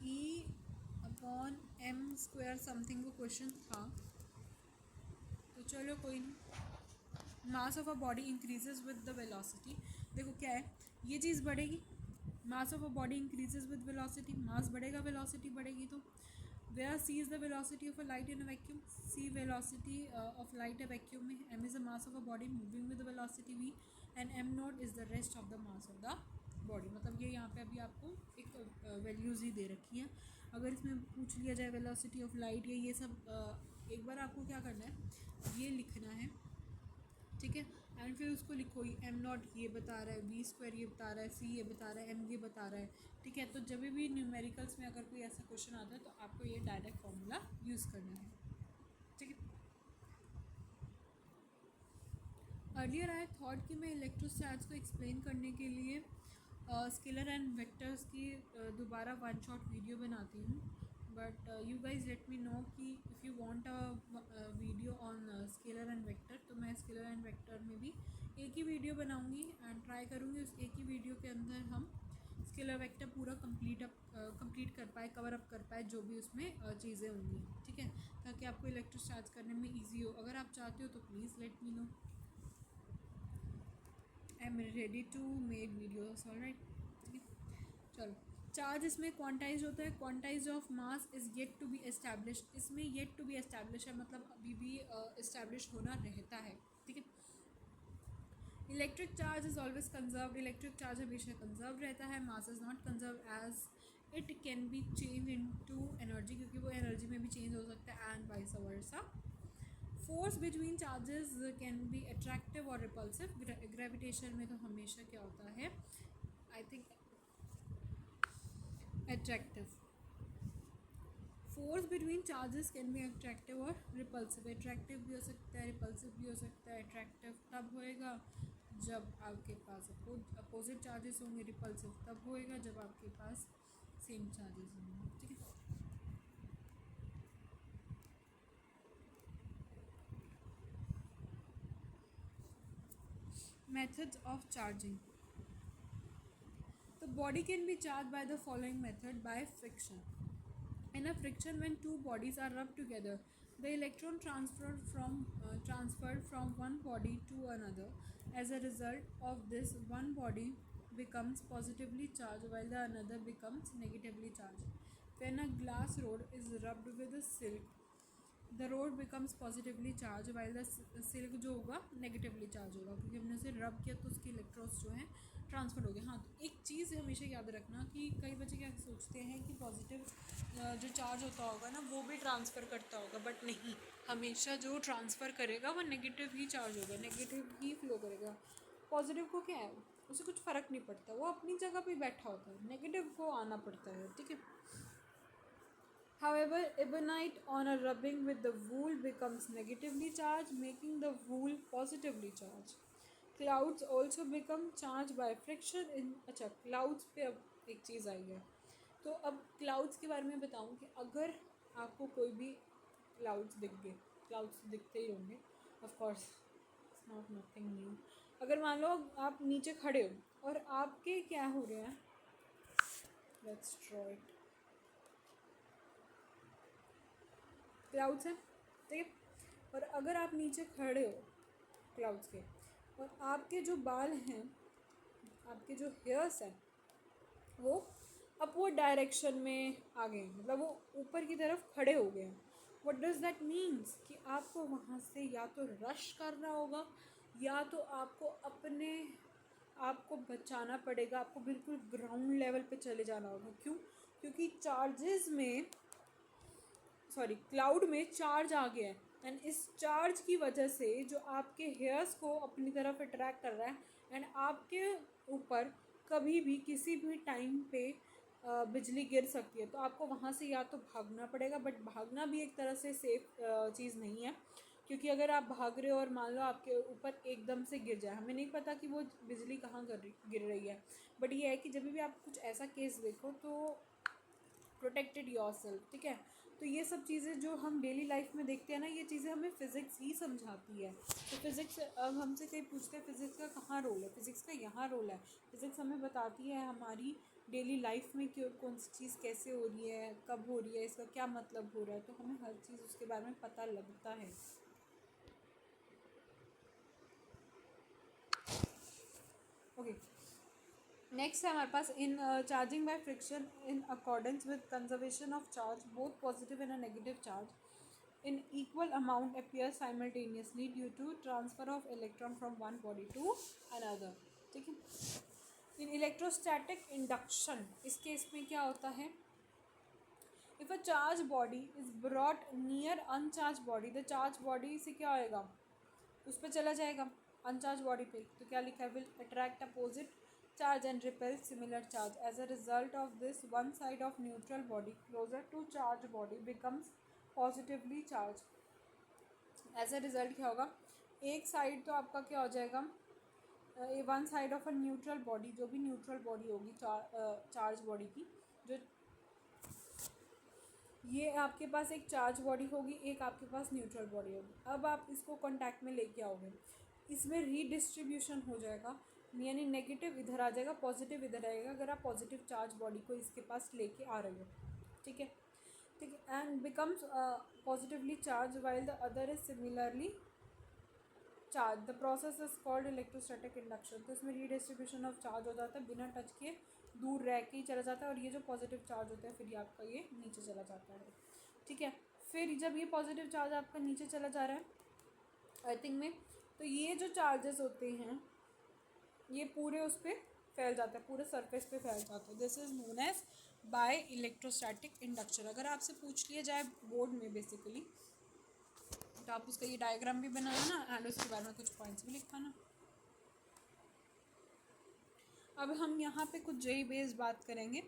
E/m² समथिंग वो क्वेश्चन था। तो चलो कोई नहीं। Mass of a body increases with the velocity. देखो क्या है, ये चीज़ बढ़ेगी, mass of a body increases with velocity, mass बढ़ेगा वेलोसिटी बढ़ेगी। तो where C is the velocity of a light in a vacuum, C velocity of light a vacuum में, M is the mass of a body moving with the velocity V, and M naught is the rest of the mass of the body. मतलब ये यहाँ पे अभी आपको एक values ही दे रखी है। अगर इसमें पूछ लिया जाए वेलोसिटी ऑफ लाइट या ये सब, एक बार आपको क्या करना है, ये लिखना है, ठीक है। एंड फिर उसको लिखो, एम नॉट ये बता रहा है, V² ये बता रहा है, सी ये बता रहा है, एम ये बता रहा है, ठीक है। तो जब भी न्यूमेरिकल्स में अगर कोई ऐसा क्वेश्चन आता है तो आपको ये डायरेक्ट फॉर्मूला यूज़ करना है, ठीक है। अर्लियर आई थॉट कि मैं इलेक्ट्रोस्टैट्स को एक्सप्लेन करने के लिए स्केलर एंड वेक्टर्स की दोबारा वन शॉट वीडियो बनाती हूँ, but you guys let me know कि if you want a video on scalar and vector, तो मैं स्केलर एंड वेक्टर में भी एक ही वीडियो बनाऊँगी एंड ट्राई करूँगी उस एक ही वीडियो के अंदर हम स्केलर वेक्टर पूरा कंप्लीट कर पाए, कवर अप कर पाए जो भी उसमें चीज़ें होंगी, ठीक है, ताकि आपको इलेक्ट्रोस्टैट्स करने में ईजी हो। अगर आप चाहते हो तो please let me know, I am ready to make videos, alright, ठीक है। चलो, चार्ज इसमें क्वांटाइज होता है, quantize of mass is yet to be establish. इसमें येट टू बी एस्टैब्लिश है, मतलब अभी भी एस्टैब्लिश होना रहता है, ठीक है। Electric charge is always conserved, electric charge हमेशा कंजर्व रहता है। Mass is not conserve as it can be change into energy, क्योंकि वो एनर्जी में भी चेंज हो सकता है, and vice versa. Force between charges can be attractive और रिपल्सिव। ग्रेविटेशन में तो हमेशा क्या होता है, I think attractive. Force between charges can be attractive और रिपल्सिव। अट्रैक्टिव भी हो सकता है, रिपल्सिव भी हो सकता है। अट्रैक्टिव तब होएगा जब आपके पास अपोजिट चार्जेस होंगे, रिपल्सिव तब होएगा जब आपके पास सेम चार्जेस होंगे, ठीक है। Methods of charging. The body can be charged by the following method: by friction. In a friction, when two bodies are rubbed together, the electron transferred from one body to another. As a result of this, one body becomes positively charged while the another becomes negatively charged. When a glass rod is rubbed with a silk, the road becomes positively charge while the silk जो होगा negatively charge होगा, क्योंकि हमने उसे रब किया तो उसके इलेक्ट्रॉन्स जो हैं ट्रांसफर हो गए। हाँ, तो एक चीज़ हमेशा याद रखना कि कई बच्चे क्या सोचते हैं कि पॉजिटिव जो चार्ज होता होगा ना वो भी ट्रांसफ़र करता होगा, बट नहीं, हमेशा जो ट्रांसफ़र करेगा वो नेगेटिव ही चार्ज होगा, नेगेटिव ही फ्लो करेगा। पॉजिटिव को क्या है, उसे कुछ फ़र्क नहीं पड़ता, वो अपनी जगह पे बैठा होता है, नेगेटिव को आना पड़ता है, ठीक है। However, ebonite on a rubbing with the wool becomes negatively charged, making the wool positively charged. Clouds also become charged by friction in अच्छा clouds पे अब एक चीज़ आई है, तो अब clouds के बारे में बताऊँ कि अगर आपको कोई भी clouds दिख गए, clouds दिखते ही होंगे, of course it's not nothing new। अगर मान लो आप नीचे खड़े हो और आपके क्या हो रहा है, let's draw it, क्लाउड्स हैं, ठीक है। और अगर आप नीचे खड़े हो क्लाउड्स के और आपके जो बाल हैं, आपके जो हेयर्स हैं वो अपवर्ड डायरेक्शन में आ गए, मतलब वो ऊपर की तरफ खड़े हो गए हैं। व्हाट डज दैट मीन्स कि आपको वहाँ से या तो रश करना होगा या तो आपको बचाना पड़ेगा, आपको बिल्कुल ग्राउंड लेवल पे चले जाना होगा। क्यों? क्योंकि क्लाउड में चार्ज आ गया है, एंड इस चार्ज की वजह से जो आपके हेयर्स को अपनी तरफ अट्रैक्ट कर रहा है, एंड आपके ऊपर कभी भी किसी भी टाइम पे बिजली गिर सकती है, तो आपको वहाँ से या तो भागना पड़ेगा, बट भागना भी एक तरह से सेफ चीज़ नहीं है, क्योंकि अगर आप भाग रहे हो और मान लो आपके ऊपर एकदम से गिर जाए, हमें नहीं पता कि वो बिजली कहाँ गिर रही है, बट ये है कि जब भी आप कुछ ऐसा केस देखो तो प्रोटेक्टेड योर सेल्फ, ठीक है। तो ये सब चीज़ें जो हम डेली लाइफ में देखते हैं ना, ये चीज़ें हमें फ़िज़िक्स ही समझाती है। तो फ़िज़िक्स, अब हमसे कहीं पूछते हैं फ़िज़िक्स का कहाँ रोल है, फ़िज़िक्स का यहाँ रोल है। फ़िज़िक्स हमें बताती है हमारी डेली लाइफ में क्यों कौन सी चीज़ कैसे हो रही है, कब हो रही है, इसका क्या मतलब हो रहा है, तो हमें हर चीज़ उसके बारे में पता लगता है। ओके, नेक्स्ट है हमारे पास in charging by friction in accordance with conservation of charge both positive and negative charge in equal amount appear simultaneously due to transfer of electron from one body to another, ठीक है। in electrostatic induction इस case में क्या होता है, if a charged body is brought near uncharged body, the charged body से क्या होएगा, उस पर चला जाएगा अनचार्ज बॉडी पे, तो क्या लिखा है, will attract opposite charge and repel similar charge, as a result of this one side of neutral body closer to charge body becomes positively charge. As a result क्या होगा, एक साइड तो आपका क्या हो जाएगा, one side of a neutral body, जो भी न्यूट्रल बॉडी होगी चार्ज बॉडी की, जो ये आपके पास एक चार्ज बॉडी होगी, एक आपके पास न्यूट्रल बॉडी होगी। अब आप इसको कांटेक्ट में लेके आओगे, इसमें रीडिस्ट्रीब्यूशन हो जाएगा, यानी नेगेटिव इधर आ जाएगा, पॉजिटिव इधर आएगा, अगर आप पॉजिटिव चार्ज बॉडी को इसके पास लेके आ रहे हो, ठीक है, ठीक है, and becomes positively charge while the other is similarly charge, the process is called electrostatic induction. तो इसमें रीडिस्ट्रीब्यूशन ऑफ चार्ज हो जाता है, बिना टच किए दूर रह के ही चला जाता है, और ये जो पॉजिटिव चार्ज होता है फिर ये आपका ये नीचे चला जाता है, ठीक है। फिर जब ये पॉजिटिव चार्ज आपका नीचे चला जा रहा है अर्थिंग में, तो ये जो चार्जेस होते हैं ये पूरे उस पर फैल जाता है, पूरे सरफेस पे फैल जाता है, this is known as by electrostatic induction. अगर आपसे पूछ लिया जाए बोर्ड में बेसिकली, तो आप उसका ये डायग्राम भी बनाना ना, एंड उसके बारे में कुछ पॉइंट्स भी लिखाना। अब हम यहाँ पे कुछ जेई बेस्ड बात करेंगे,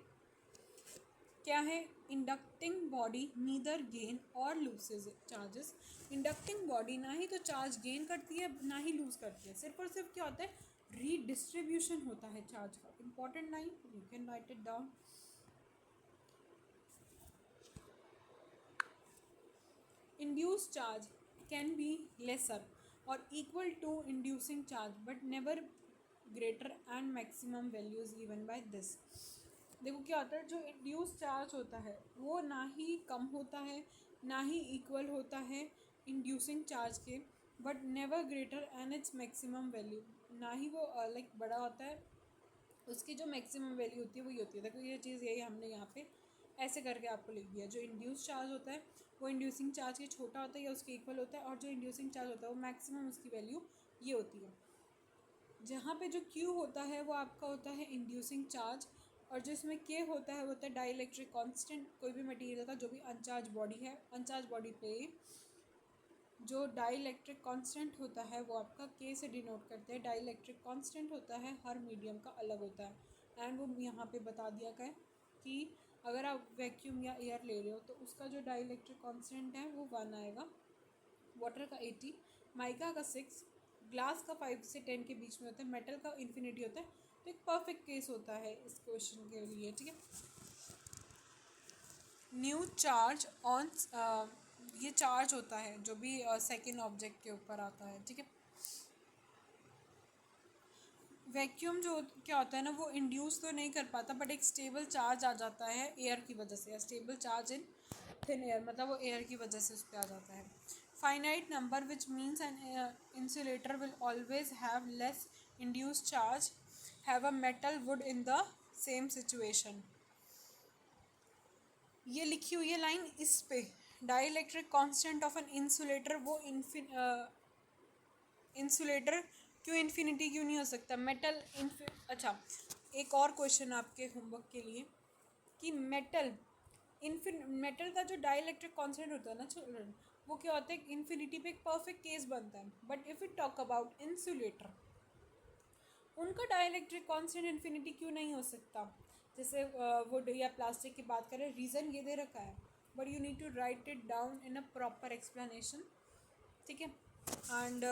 क्या है, इंडक्टिंग बॉडी नीदर गेन और लूसेज चार्जेस। इंडक्टिंग बॉडी ना ही तो चार्ज गेन करती है ना ही लूज करती है, सिर्फ और सिर्फ क्या होता है, रीडिस्ट्रीब्यूशन होता है चार्ज का। Important line, you can write it down. induced charge can be lesser or equal to inducing charge but never greater and maximum value is given by this। देखो क्या होता है, जो इंड्यूस चार्ज होता है वो ना ही कम होता है ना ही इक्वल होता है इंड्यूसिंग चार्ज के, but never greater and its maximum value, ना ही वो लाइक बड़ा होता है, उसकी जो मैक्सिमम वैल्यू होती है वही होती है। देखो ये चीज़ यही हमने यहाँ पे ऐसे करके आपको लिख दिया, जो इंड्यूस चार्ज होता है वो इंड्यूसिंग चार्ज के छोटा होता है या उसके इक्वल होता है, और जो इंड्यूसिंग चार्ज होता है वो मैक्सिमम उसकी वैल्यू ये होती है। जहाँ पे जो क्यू होता है वो आपका होता है इंड्यूसिंग चार्ज, और जो इसमें के होता है वो होता है डाइलेक्ट्रिक कांस्टेंट, कोई भी मटेरियल का जो भी अनचार्ज बॉडी है, अनचार्ज बॉडी पे जो डाइलेक्ट्रिक कांस्टेंट होता है वो आपका के से डिनोट करते हैं। डाइलेक्ट्रिक कांस्टेंट होता है हर मीडियम का अलग होता है, एंड वो यहाँ पे बता दिया गया है कि अगर आप वैक्यूम या एयर ले रहे हो तो उसका जो डाइलेक्ट्रिक कांस्टेंट है वो 1 आएगा, वाटर का 80, माइका का 6, ग्लास का 5 से 10 के बीच में होता है, मेटल का इन्फिनिटी होता है। तो एक परफेक्ट केस होता है इस क्वेश्चन के लिए, ठीक है। न्यू चार्ज ऑन, ये चार्ज होता है जो भी सेकेंड ऑब्जेक्ट के ऊपर आता है, ठीक है। वैक्यूम जो क्या होता है ना, वो इंड्यूस तो नहीं कर पाता, बट एक स्टेबल चार्ज आ जाता है एयर की वजह से, stable charge in thin air, मतलब वो एयर की वजह से उस पर आ जाता है। Finite number which means an insulator will always have less induce charge have a metal would in the same situation. ये लिखी हुई है लाइन इस पे, dielectric constant of an insulator, वो इंसुलेटर क्यों इन्फिनिटी क्यों नहीं हो सकता, मेटल अच्छा, एक और क्वेश्चन आपके होमवर्क के लिए कि मेटल का जो डाइलेक्ट्रिक कांस्टेंट होता है ना चिल्ड्रन, वो क्या होता है, इन्फिनिटी पे एक परफेक्ट केस बनता है, but if you talk about insulator, उनका डाइलेक्ट्रिक कांस्टेंट इन्फिनिटी क्यों नहीं हो सकता, जैसे वुड या प्लास्टिक की बात करें, रीज़न ये दे रखा है, but you need to write it down in a proper explanation, ठीक है। एंड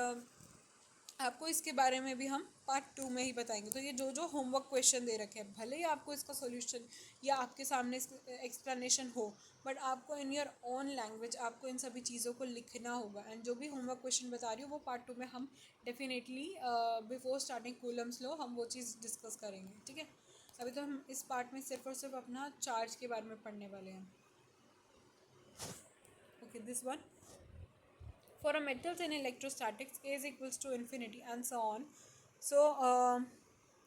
आपको इसके बारे में भी हम पार्ट 2 में ही बताएंगे। तो ये जो जो होमवर्क क्वेश्चन दे रखे हैं, भले ही आपको इसका सॉल्यूशन या आपके सामने एक्सप्लेनेशन हो, बट आपको इन योर ओन लैंग्वेज आपको इन सभी चीज़ों को लिखना होगा। एंड जो भी होमवर्क क्वेश्चन बता रही हूँ वो पार्ट 2 में हम डेफिनेटली बिफोर स्टार्टिंग कूलम्स लो हम वो चीज़ डिस्कस करेंगे, ठीक है। अभी तो हम इस पार्ट में सिर्फ और सिर्फ अपना चार्ज के बारे में पढ़ने वाले हैं। Okay, this one, for a metals in electrostatics A is equals to infinity and so on. So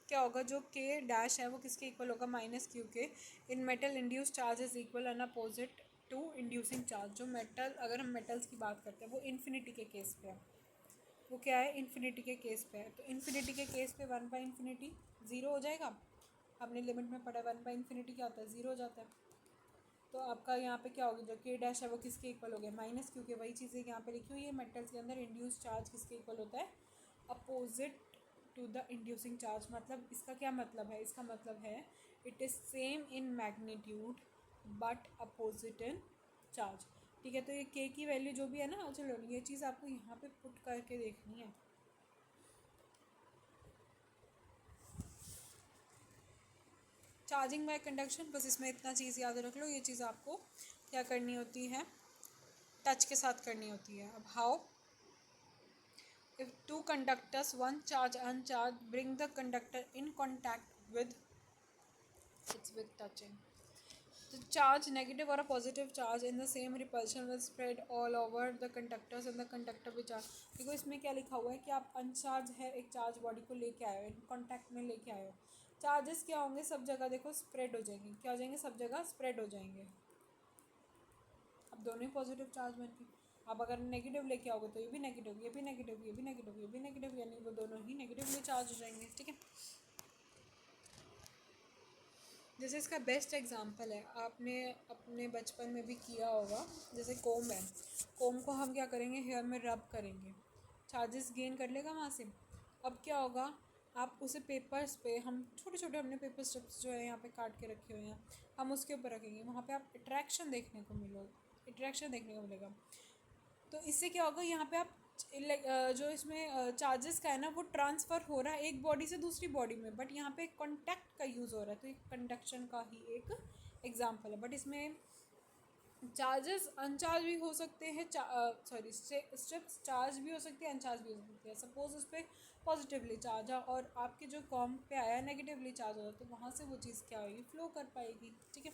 क्या होगा, जो K डैश है वो किसके इक्वल होगा, माइनस क्यू के। In metal induce charge is equal an opposite to inducing charge. जो metal, अगर हम मेटल्स की बात करते हैं वो इन्फिनिटी के केस पे है, वो क्या है, इन्फिनिटी के केस पे है। तो इन्फिनिटी के केस पे 1/इन्फिनिटी ज़ीरो हो जाएगा। आपने लिमिट में पढ़ा 1/इन्फिनिटी क्या होता है, ज़ीरो हो जाता है। तो आपका यहाँ पे क्या होगा, जो के डैश है वो किसके इक्वल हो गया, माइनस, क्योंकि वही चीज़ें यहाँ पे लिखी हुई है। मेटल्स के अंदर इंड्यूस चार्ज किसके इक्वल होता है, opposite to the inducing charge. मतलब इसका क्या मतलब है, इसका मतलब है it is same in magnitude but opposite in charge, ठीक है। तो ये के की वैल्यू जो भी है ना, चलो ये चीज़ आपको यहाँ पे पुट करके देखनी है। चार्जिंग बाय कंडक्शन, बस इसमें इतना चीज़ याद रख लो, ये चीज़ आपको क्या करनी होती है, टच के साथ करनी होती है। अब how, if two conductors, one charge uncharged, bring the conductor in contact with, it's with touching, the charge negative or a positive charge in the same repulsion will spread all over the conductors and the conductor with charge। देखो इसमें क्या लिखा हुआ है कि आप अनचार्ज है एक चार्ज बॉडी को लेके आए हो, इन कॉन्टैक्ट में लेके आए हो, चार्जेस क्या होंगे, सब जगह देखो स्प्रेड हो जाएंगे, क्या हो जाएंगे, सब जगह स्प्रेड हो जाएंगे। अब दोनों ही पॉजिटिव चार्ज बन के, आप अगर नेगेटिव लेके आओगे तो ये भी नेगेटिव, ये भी नेगेटिव, ये भी नेगेटिव, ये भी नेगेटिव, यानी वो दोनों ही नेगेटिवली चार्ज हो जाएंगे, ठीक है। जैसे इसका बेस्ट एग्जांपल है, आपने अपने बचपन में भी किया होगा, जैसे कोम है, कोम को हम क्या करेंगे, हेयर में रब करेंगे, चार्जेस गेन कर लेगा वहाँ से। अब क्या होगा, आप उसे पेपर्स पे, हम छोटे छोटे हमने पेपर स्ट्रिप्स जो है यहाँ पे काट के रखे हुए हैं, हम उसके ऊपर रखेंगे, वहाँ पे आप अट्रैक्शन देखने को मिलेगा। तो इससे क्या होगा, यहाँ पे आप जो इसमें चार्जेस का है ना वो ट्रांसफ़र हो रहा है एक बॉडी से दूसरी बॉडी में, बट यहाँ पे कॉन्टैक्ट का यूज़ हो रहा है, तो ये कंडक्शन का ही एक एग्जांपल है। बट इसमें चार्जेस अनचार्ज भी हो सकते हैं, सॉरी स्ट्रिप्स चार्ज भी हो सकती है, अनचार्ज भी हो सकती है। सपोज उस पर पॉजिटिवली चार्ज है और आपके जो कॉम पे आया नेगेटिवली चार्ज हो, तो वहाँ से वो चीज़ क्या होगी, फ्लो कर पाएगी, ठीक है।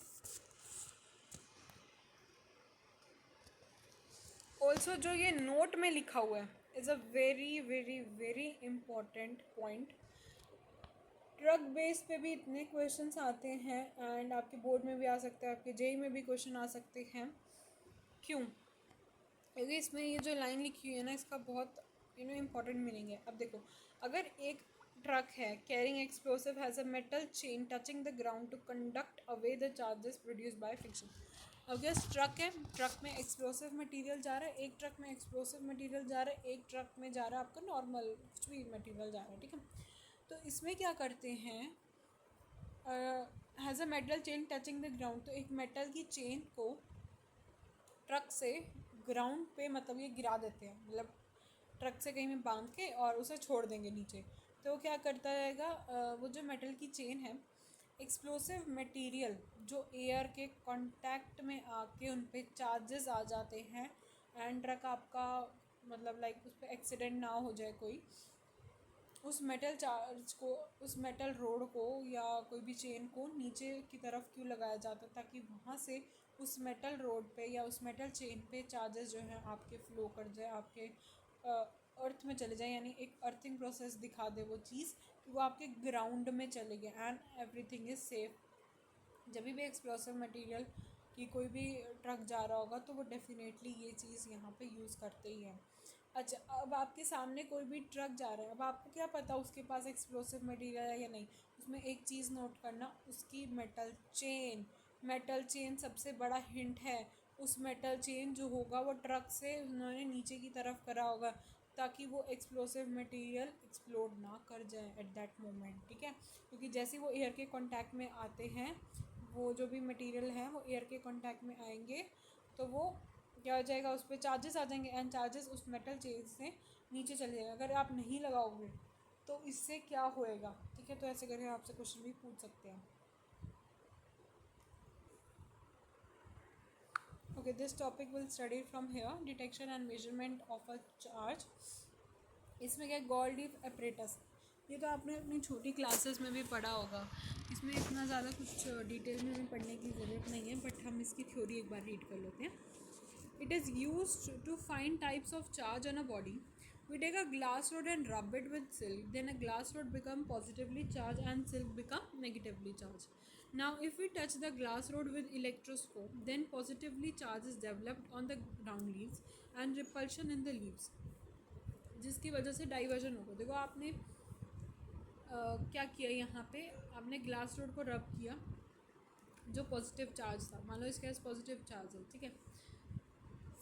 ऑल्सो जो ये नोट में लिखा हुआ है is a very very very important point. Truck base पे भी इतने क्वेश्चंस आते हैं एंड आपके बोर्ड में भी आ सकते हैं, आपके जेई में भी क्वेश्चन आ सकते हैं। क्यों, क्योंकि इसमें ये जो लाइन लिखी हुई है ना, इसका बहुत इम्पॉर्टेंट मीनिंग है। अब देखो, अगर एक ट्रक है carrying explosive has a metal chain touching the ground to conduct away the charges produce by friction. अब गैस ट्रक है, ट्रक में एक्सप्लोसिव मटेरियल जा रहा है, एक ट्रक में एक्सप्लोसिव मटेरियल जा रहा है, एक ट्रक में जा रहा है आपका नॉर्मल कुछ भी मटेरियल जा रहा है, ठीक है। तो इसमें क्या करते हैं, has a metal chain touching the ground, तो एक मेटल की चेन को ट्रक से ग्राउंड पे मतलब ये गिरा देते हैं, मतलब ट्रक से कहीं में बांध के और उसे छोड़ देंगे नीचे। तो क्या करता रहेगा, वो जो मेटल की चेन है, एक्सप्लोसिव मटेरियल जो एयर के कांटेक्ट में आके उन पे चार्जेस आ जाते हैं एंड ट्रक आपका मतलब लाइक उस पर एक्सीडेंट ना हो जाए कोई, उस मेटल चार्ज को, उस मेटल रोड को या कोई भी चेन को नीचे की तरफ क्यों लगाया जाता है, ताकि वहाँ से उस मेटल रोड पे या उस मेटल चेन पे चार्जेस जो हैं आपके फ्लो कर जाए, आपके अर्थ में चले जाए, यानी एक अर्थिंग प्रोसेस दिखा दे वो चीज़ कि वो आपके ग्राउंड में चले गए एंड एवरीथिंग इज़ सेफ। जब भी एक्सप्लोसिव मटेरियल कि कोई भी ट्रक जा रहा होगा तो वो डेफिनेटली ये चीज़ यहाँ पे यूज़ करते ही हैं। अच्छा, अब आपके सामने कोई भी ट्रक जा रहा है, अब आपको क्या पता उसके पास एक्सप्लोसिव मटेरियल है या नहीं, उसमें एक चीज़ नोट करना, उसकी मेटल चेन सबसे बड़ा हिंट है। उस मेटल चेन जो होगा वो ट्रक से उन्होंने नीचे की तरफ करा होगा ताकि वो एक्सप्लोसिव मटेरियल एक्सप्लोड ना कर जाए एट दैट मोमेंट, ठीक है। क्योंकि जैसे ही वो एयर के कांटेक्ट में आते हैं, वो जो भी मटेरियल है वो एयर के कांटेक्ट में आएंगे, तो वो क्या हो जाएगा, उस पर चार्जेस आ जाएंगे एंड चार्जेस उस मेटल चेन से नीचे चले जाएगा। अगर आप नहीं लगाओगे तो इससे क्या होएगा, ठीक है। तो ऐसे करके आपसे क्वेश्चन भी पूछ सकते हैं। Okay, this topic will study from here detection and measurement of a charge. इसमें क्या है, गॉल्डीफ एपरेटस, ये तो आपने अपनी छोटी क्लासेस में भी पढ़ा होगा। इसमें इतना ज़्यादा कुछ डिटेल में हमें पढ़ने की ज़रूरत नहीं है, बट हम इसकी थ्योरी एक बार रीड कर लेते हैं। It is used to find types of charge on a body. We take a glass rod and rub it with silk. Then a glass rod become positively charged and silk become negatively charged. Now, if we touch the glass rod with electroscope, then positively charge is developed on the ground leaves and repulsion in the leaves, जिसकी वजह से diversion होगा। देखो आपने क्या किया, यहाँ पे आपने ग्लास रोड को रब किया, जो पॉजिटिव चार्ज था, मान लो इसके पास पॉजिटिव चार्ज है, ठीक है।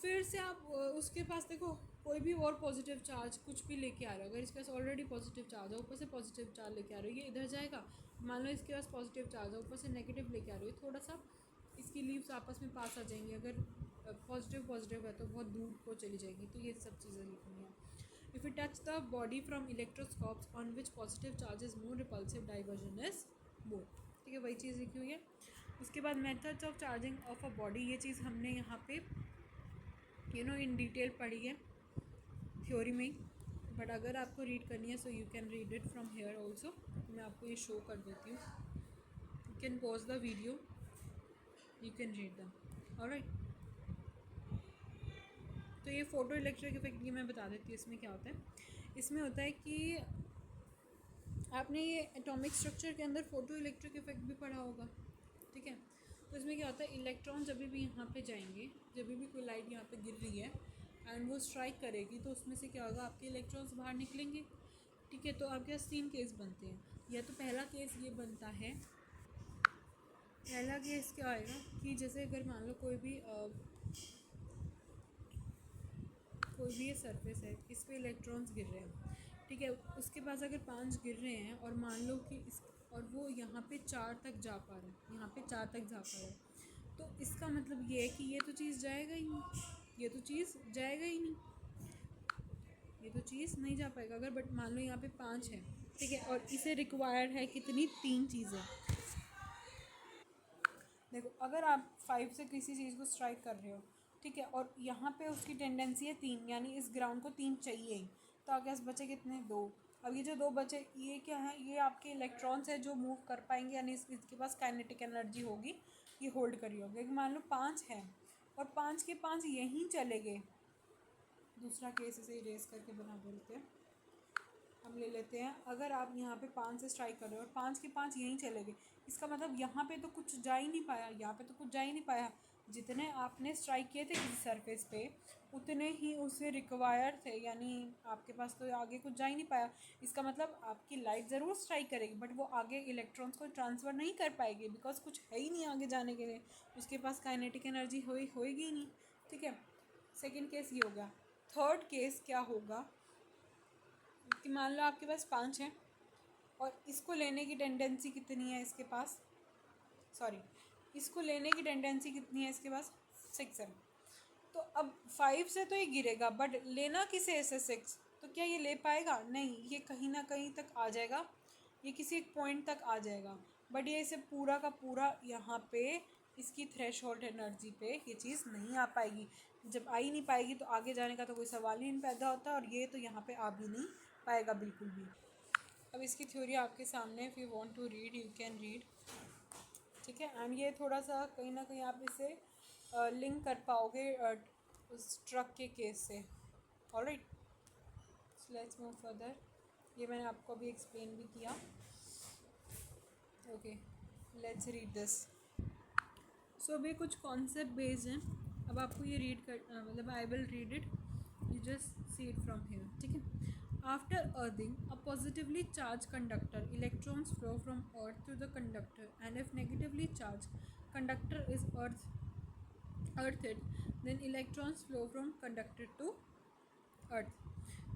फिर से आप उसके पास देखो कोई भी और पॉजिटिव चार्ज कुछ भी लेके आ रहा है, अगर इसके पास ऑलरेडी पॉजिटिव चार्ज है, ऊपर से पॉजिटिव चार्ज लेके आ रही है, ये इधर जाएगा। मान लो इसके पास पॉजिटिव चार्ज है, ऊपर से नेगेटिव लेके आ रही है, थोड़ा सा इसकी लीव्स आपस में पास आ जाएंगी। अगर पॉजिटिव पॉजिटिव है तो बहुत दूर को चली जाएगी। तो ये सब चीज़ें लिखनी है। If you touch the body from electroscopes on which positive charge is more, repulsive divergence is more, ठीक है। वही चीज़ लिखी हुई है। उसके बाद methods of charging of a body, ये चीज़ हमने यहाँ पे इन डिटेल पढ़ी है थ्योरी में ही, बट अगर आपको रीड करनी है so you can read it from here also. मैं आपको ये शो कर देती हूँ, you can pause the video, you can read them, alright. तो ये फोटो इलेक्ट्रिक इफेक्ट ये मैं बता देती हूँ। इसमें क्या होता है, इसमें होता है कि आपने ये एटॉमिक स्ट्रक्चर के अंदर फोटो इलेक्ट्रिक इफेक्ट भी पढ़ा होगा, ठीक है। तो इसमें क्या होता है, इलेक्ट्रॉन जब भी यहाँ पे जाएंगे, जब भी कोई लाइट यहाँ पे गिर रही है एंड वो स्ट्राइक करेगी, तो उसमें से क्या होगा, आपके इलेक्ट्रॉन्स बाहर निकलेंगे, ठीक है। तो आपके पास 3 केस बनते हैं। या तो पहला केस ये बनता है, पहला केस क्या आएगा कि जैसे अगर मान लो कोई भी ये सरफेस है, इस पर इलेक्ट्रॉन्स गिर रहे हैं, ठीक है। उसके पास अगर 5 गिर रहे हैं और मान लो कि इस और वो यहाँ पे 4 तक जा पा रहे हैं, यहाँ पे 4 तक जा पा रहे हैं, तो इसका मतलब ये है कि ये तो चीज़ जाएगा ही नहीं, ये तो चीज़ जाएगा ही नहीं, ये तो चीज़ नहीं जा पाएगा। अगर बट मान लो यहाँ पे 5 है, ठीक है, और इसे रिक्वायर्ड है कितनी, 3 चीज़ें। देखो अगर आप 5 से किसी चीज़ को स्ट्राइक कर रहे हो, ठीक है, और यहाँ पे उसकी टेंडेंसी है 3, यानी इस ग्राउंड को 3 चाहिए ही, तो आपके पास बचे कितने, 2। अब ये जो 2 बचे, ये क्या है, ये आपके इलेक्ट्रॉन्स है जो मूव कर पाएंगे, यानी इसके पास काइनेटिक एनर्जी होगी, ये होल्ड करी होगी। मान लो 5 है और 5 के 5 यहीं चले गए, दूसरा केस इसे इरेज करके बना देते हैं। हम ले लेते हैं, अगर आप यहाँ पे 5 से स्ट्राइक कर रहे हो और 5 के 5 यहीं चले गए, इसका मतलब यहाँ पे तो कुछ जा ही नहीं पाया, यहाँ पे तो कुछ जा ही नहीं पाया। जितने आपने स्ट्राइक किए थे किसी सरफेस पे, उतने ही उसे रिक्वायर थे, यानी आपके पास तो आगे कुछ जा ही नहीं पाया। इसका मतलब आपकी लाइट ज़रूर स्ट्राइक करेगी, बट वो आगे इलेक्ट्रॉन्स को ट्रांसफ़र नहीं कर पाएगी, बिकॉज कुछ है ही नहीं आगे जाने के लिए, उसके पास काइनेटिक एनर्जी होएगी ही नहीं, ठीक है। सेकेंड केस ये हो गया। थर्ड केस क्या होगा कि मान लो आपके पास 5 है और इसको लेने की टेंडेंसी कितनी है इसके पास, सॉरी, इसको लेने की टेंडेंसी कितनी है इसके पास, 6 है। तो अब 5 से तो ये गिरेगा, बट लेना किसे ऐसे 6, तो क्या ये ले पाएगा, नहीं, ये कहीं ना कहीं तक आ जाएगा, ये किसी एक पॉइंट तक आ जाएगा, बट ये इसे पूरा का पूरा यहाँ पे इसकी थ्रेशोल्ड एनर्जी पे ये चीज़ नहीं आ पाएगी। जब आ ही नहीं पाएगी तो आगे जाने का तो कोई सवाल ही नहीं पैदा होता, और ये तो यहाँ पे आ भी नहीं पाएगा बिल्कुल भी। अब इसकी थ्योरी आपके सामने, if you want to read you can read, ठीक है। एंड ये थोड़ा सा कहीं ना कहीं आप इसे लिंक कर पाओगे उस ट्रक के केस से, alright. So let's move further. ये मैंने आपको अभी एक्सप्लेन भी किया, okay. Let's read this. So अभी कुछ कॉन्सेप्ट बेस्ड हैं, अब आपको ये रीड कर मतलब I will read it, you just see it from here, ठीक है। After earthing a positively charge conductor, electrons flow from earth to the conductor, and if negatively charge conductor is earthed, then electrons flow from conductor to earth.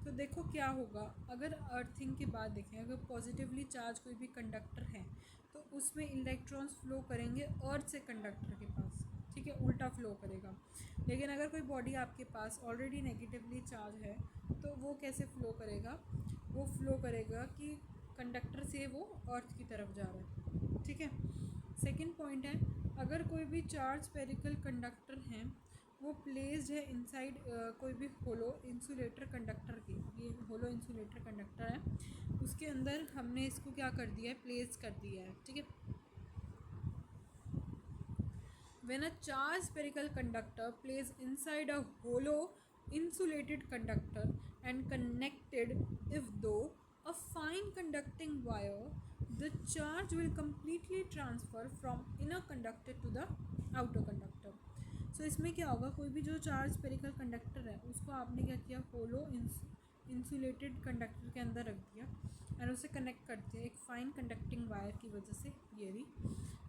तो देखो क्या होगा, अगर earthing की बात देखें, अगर पॉजिटिवली चार्ज कोई भी कंडक्टर है तो उसमें इलेक्ट्रॉन्स फ्लो करेंगे अर्थ से कंडक्टर के पास, ठीक है, उल्टा फ्लो करेगा। लेकिन अगर कोई बॉडी आपके पास ऑलरेडी नेगेटिवली चार्ज है तो वो कैसे फ्लो करेगा, वो फ्लो करेगा कि कंडक्टर से वो अर्थ की तरफ जा रहा है, ठीक है। सेकंड पॉइंट है, अगर कोई भी चार्ज स्फेरिकल कंडक्टर हैं वो प्लेस्ड है इनसाइड कोई भी होलो इंसुलेटर कंडक्टर की, ये होलो इंसुलेटर कंडक्टर है, उसके अंदर हमने इसको क्या कर दिया है, प्लेस कर दिया है, ठीक है। When a charged spherical conductor placed inside a hollow insulated conductor and connected if though a fine conducting wire, the charge will completely transfer from inner conductor to the outer conductor. So इसमें क्या होगा, कोई भी जो charge spherical conductor है उसको आपने क्या किया, होलो इंसुलेटेड कंडक्टर के अंदर रख दिया और उसे कनेक्ट करते हैं एक फाइन कंडक्टिंग वायर की वजह से, ये भी,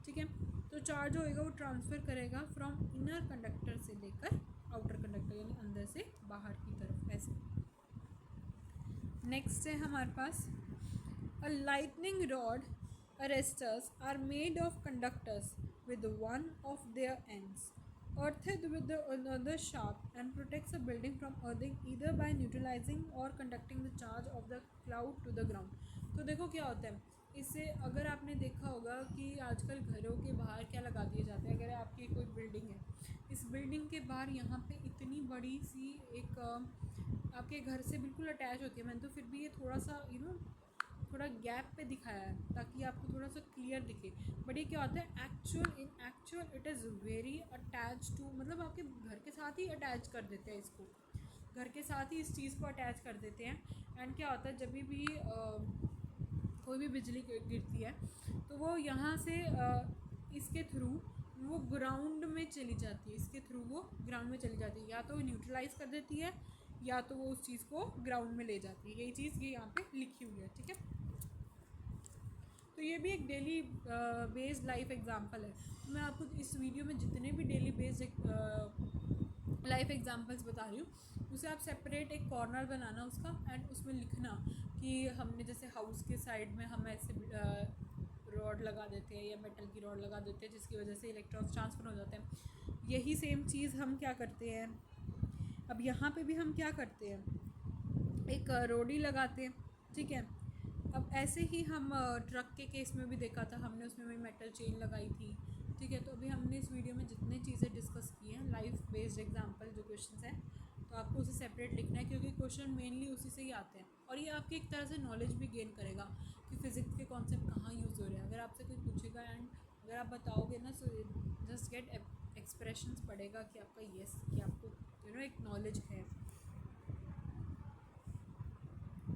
ठीक है। तो चार्ज होएगा वो ट्रांसफ़र करेगा फ्रॉम इनर कंडक्टर से लेकर आउटर कंडक्टर, यानी अंदर से बाहर की तरफ, ऐसे। नेक्स्ट है हमारे पास a lightning rod arresters are made of conductors with one of their ends earthed with the another shaft and protects a building from earthing either by neutralizing or conducting the charge of the cloud to the ground. तो देखो क्या होता है इससे, अगर आपने देखा होगा कि आजकल घरों के बाहर क्या लगा दिए जाते हैं, अगर आपकी कोई बिल्डिंग है, इस बिल्डिंग के बाहर यहाँ पे इतनी बड़ी सी एक आपके घर से बिल्कुल अटैच होती है, मैंने तो फिर भी ये थोड़ा सा थोड़ा गैप पे दिखाया है ताकि आपको थोड़ा सा क्लियर दिखे, बट ये क्या होता है in actual it is very attach to, मतलब आपके घर के साथ ही अटैच कर देते हैं इसको, घर के साथ ही इस चीज़ को अटैच कर देते हैं। एंड क्या होता है जब भी कोई भी बिजली गिरती है तो वो यहाँ से इसके थ्रू वो ग्राउंड में चली जाती है, इसके थ्रू वो ग्राउंड में चली जाती है, या तो वो न्यूट्रलाइज़ कर देती है या तो वो उस चीज़ को ग्राउंड में ले जाती है, यही चीज़ ये यहाँ पे लिखी हुई है, ठीक है। तो ये भी एक डेली बेस्ड लाइफ एग्जांपल है। तो मैं आपको इस वीडियो में जितने भी डेली बेस्ड लाइफ एग्जांपल्स बता रही हूँ उसे आप सेपरेट एक कॉर्नर बनाना उसका, एंड उसमें लिखना कि हमने जैसे हाउस के साइड में हम ऐसे रॉड लगा देते हैं या मेटल की रॉड लगा देते हैं जिसकी वजह से इलेक्ट्रॉन्स ट्रांसफ़र हो जाते हैं। यही सेम चीज़ हम क्या करते हैं, अब यहाँ पे भी हम क्या करते हैं, एक रोडी लगाते हैं, ठीक है। अब ऐसे ही हम ट्रक के केस में भी देखा था हमने, उसमें भी मेटल चेन लगाई थी, ठीक है। तो अभी हमने इस वीडियो में जितनी चीज़ें डिस्कस की हैं लाइफ बेस्ड एग्जांपल जो क्वेश्चंस हैं, तो आपको उसे सेपरेट लिखना है क्योंकि क्वेश्चन मेनली उसी से ही आते हैं, और ये आपकी एक तरह से नॉलेज भी गेन करेगा कि फ़िज़िक्स के कॉन्सेप्ट कहाँ यूज़ हो रहे हैं। अगर आपसे कोई पूछेगा एंड अगर आप बताओगे ना, सो जस्ट गेट एक्सप्रेशंस पड़ेगा कि आपका येस, कि आपको एक नॉलेज है।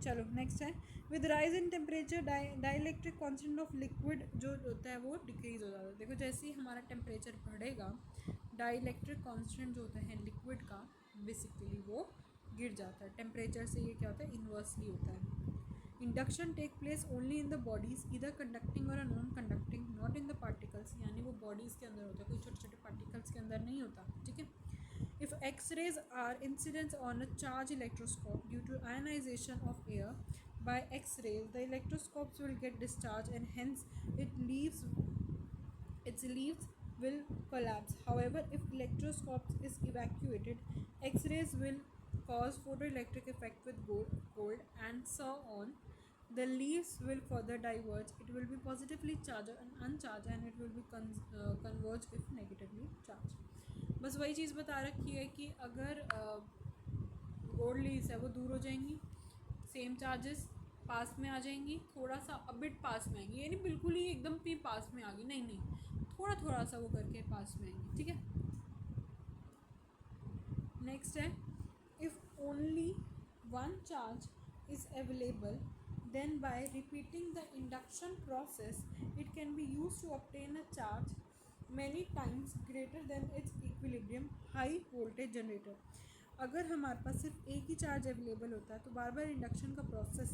चलो नेक्स्ट है, with rise in temperature dielectric constant of liquid जो होता है वो डिक्रीज़ हो जाता है। देखो जैसे ही हमारा टेम्परेचर बढ़ेगा डाइलेक्ट्रिक कांस्टेंट जो होता है लिक्विड का बेसिकली वो गिर जाता है टेम्परेचर से। ये क्या होता है, इन्वर्सली होता है। Induction take place only in the bodies इधर कंडक्टिंग और non conducting, not in the particles, यानी वो बॉडीज़ के अंदर होता है, कोई छोटे छोटे पार्टिकल्स के अंदर नहीं होता, ठीक है। If X-rays are incident on a charged electroscope due to ionization of air by X-rays, the electroscopes will get discharged and hence its leaves will collapse. However, if electroscopes is evacuated, X-rays will cause photoelectric effect with cold and so on. The leaves will further diverge. It will be positively charged and uncharged, and it will be converge if negatively charged. बस वही चीज़ बता रखी है कि अगर gold leaves है वो दूर हो जाएंगी, सेम चार्जेस पास में आ जाएंगी, थोड़ा सा अबिट पास में आएंगी, यानी बिल्कुल ही एकदम भी पास में आ गई नहीं, थोड़ा थोड़ा सा वो करके पास में आएंगी, ठीक है। नेक्स्ट है, if only one charge is available then by repeating the induction process it can be used to obtain a charge many times greater than its equilibrium high voltage generator। अगर हमारे पास सिर्फ एक ही चार्ज अवेलेबल होता है तो बार बार induction का प्रोसेस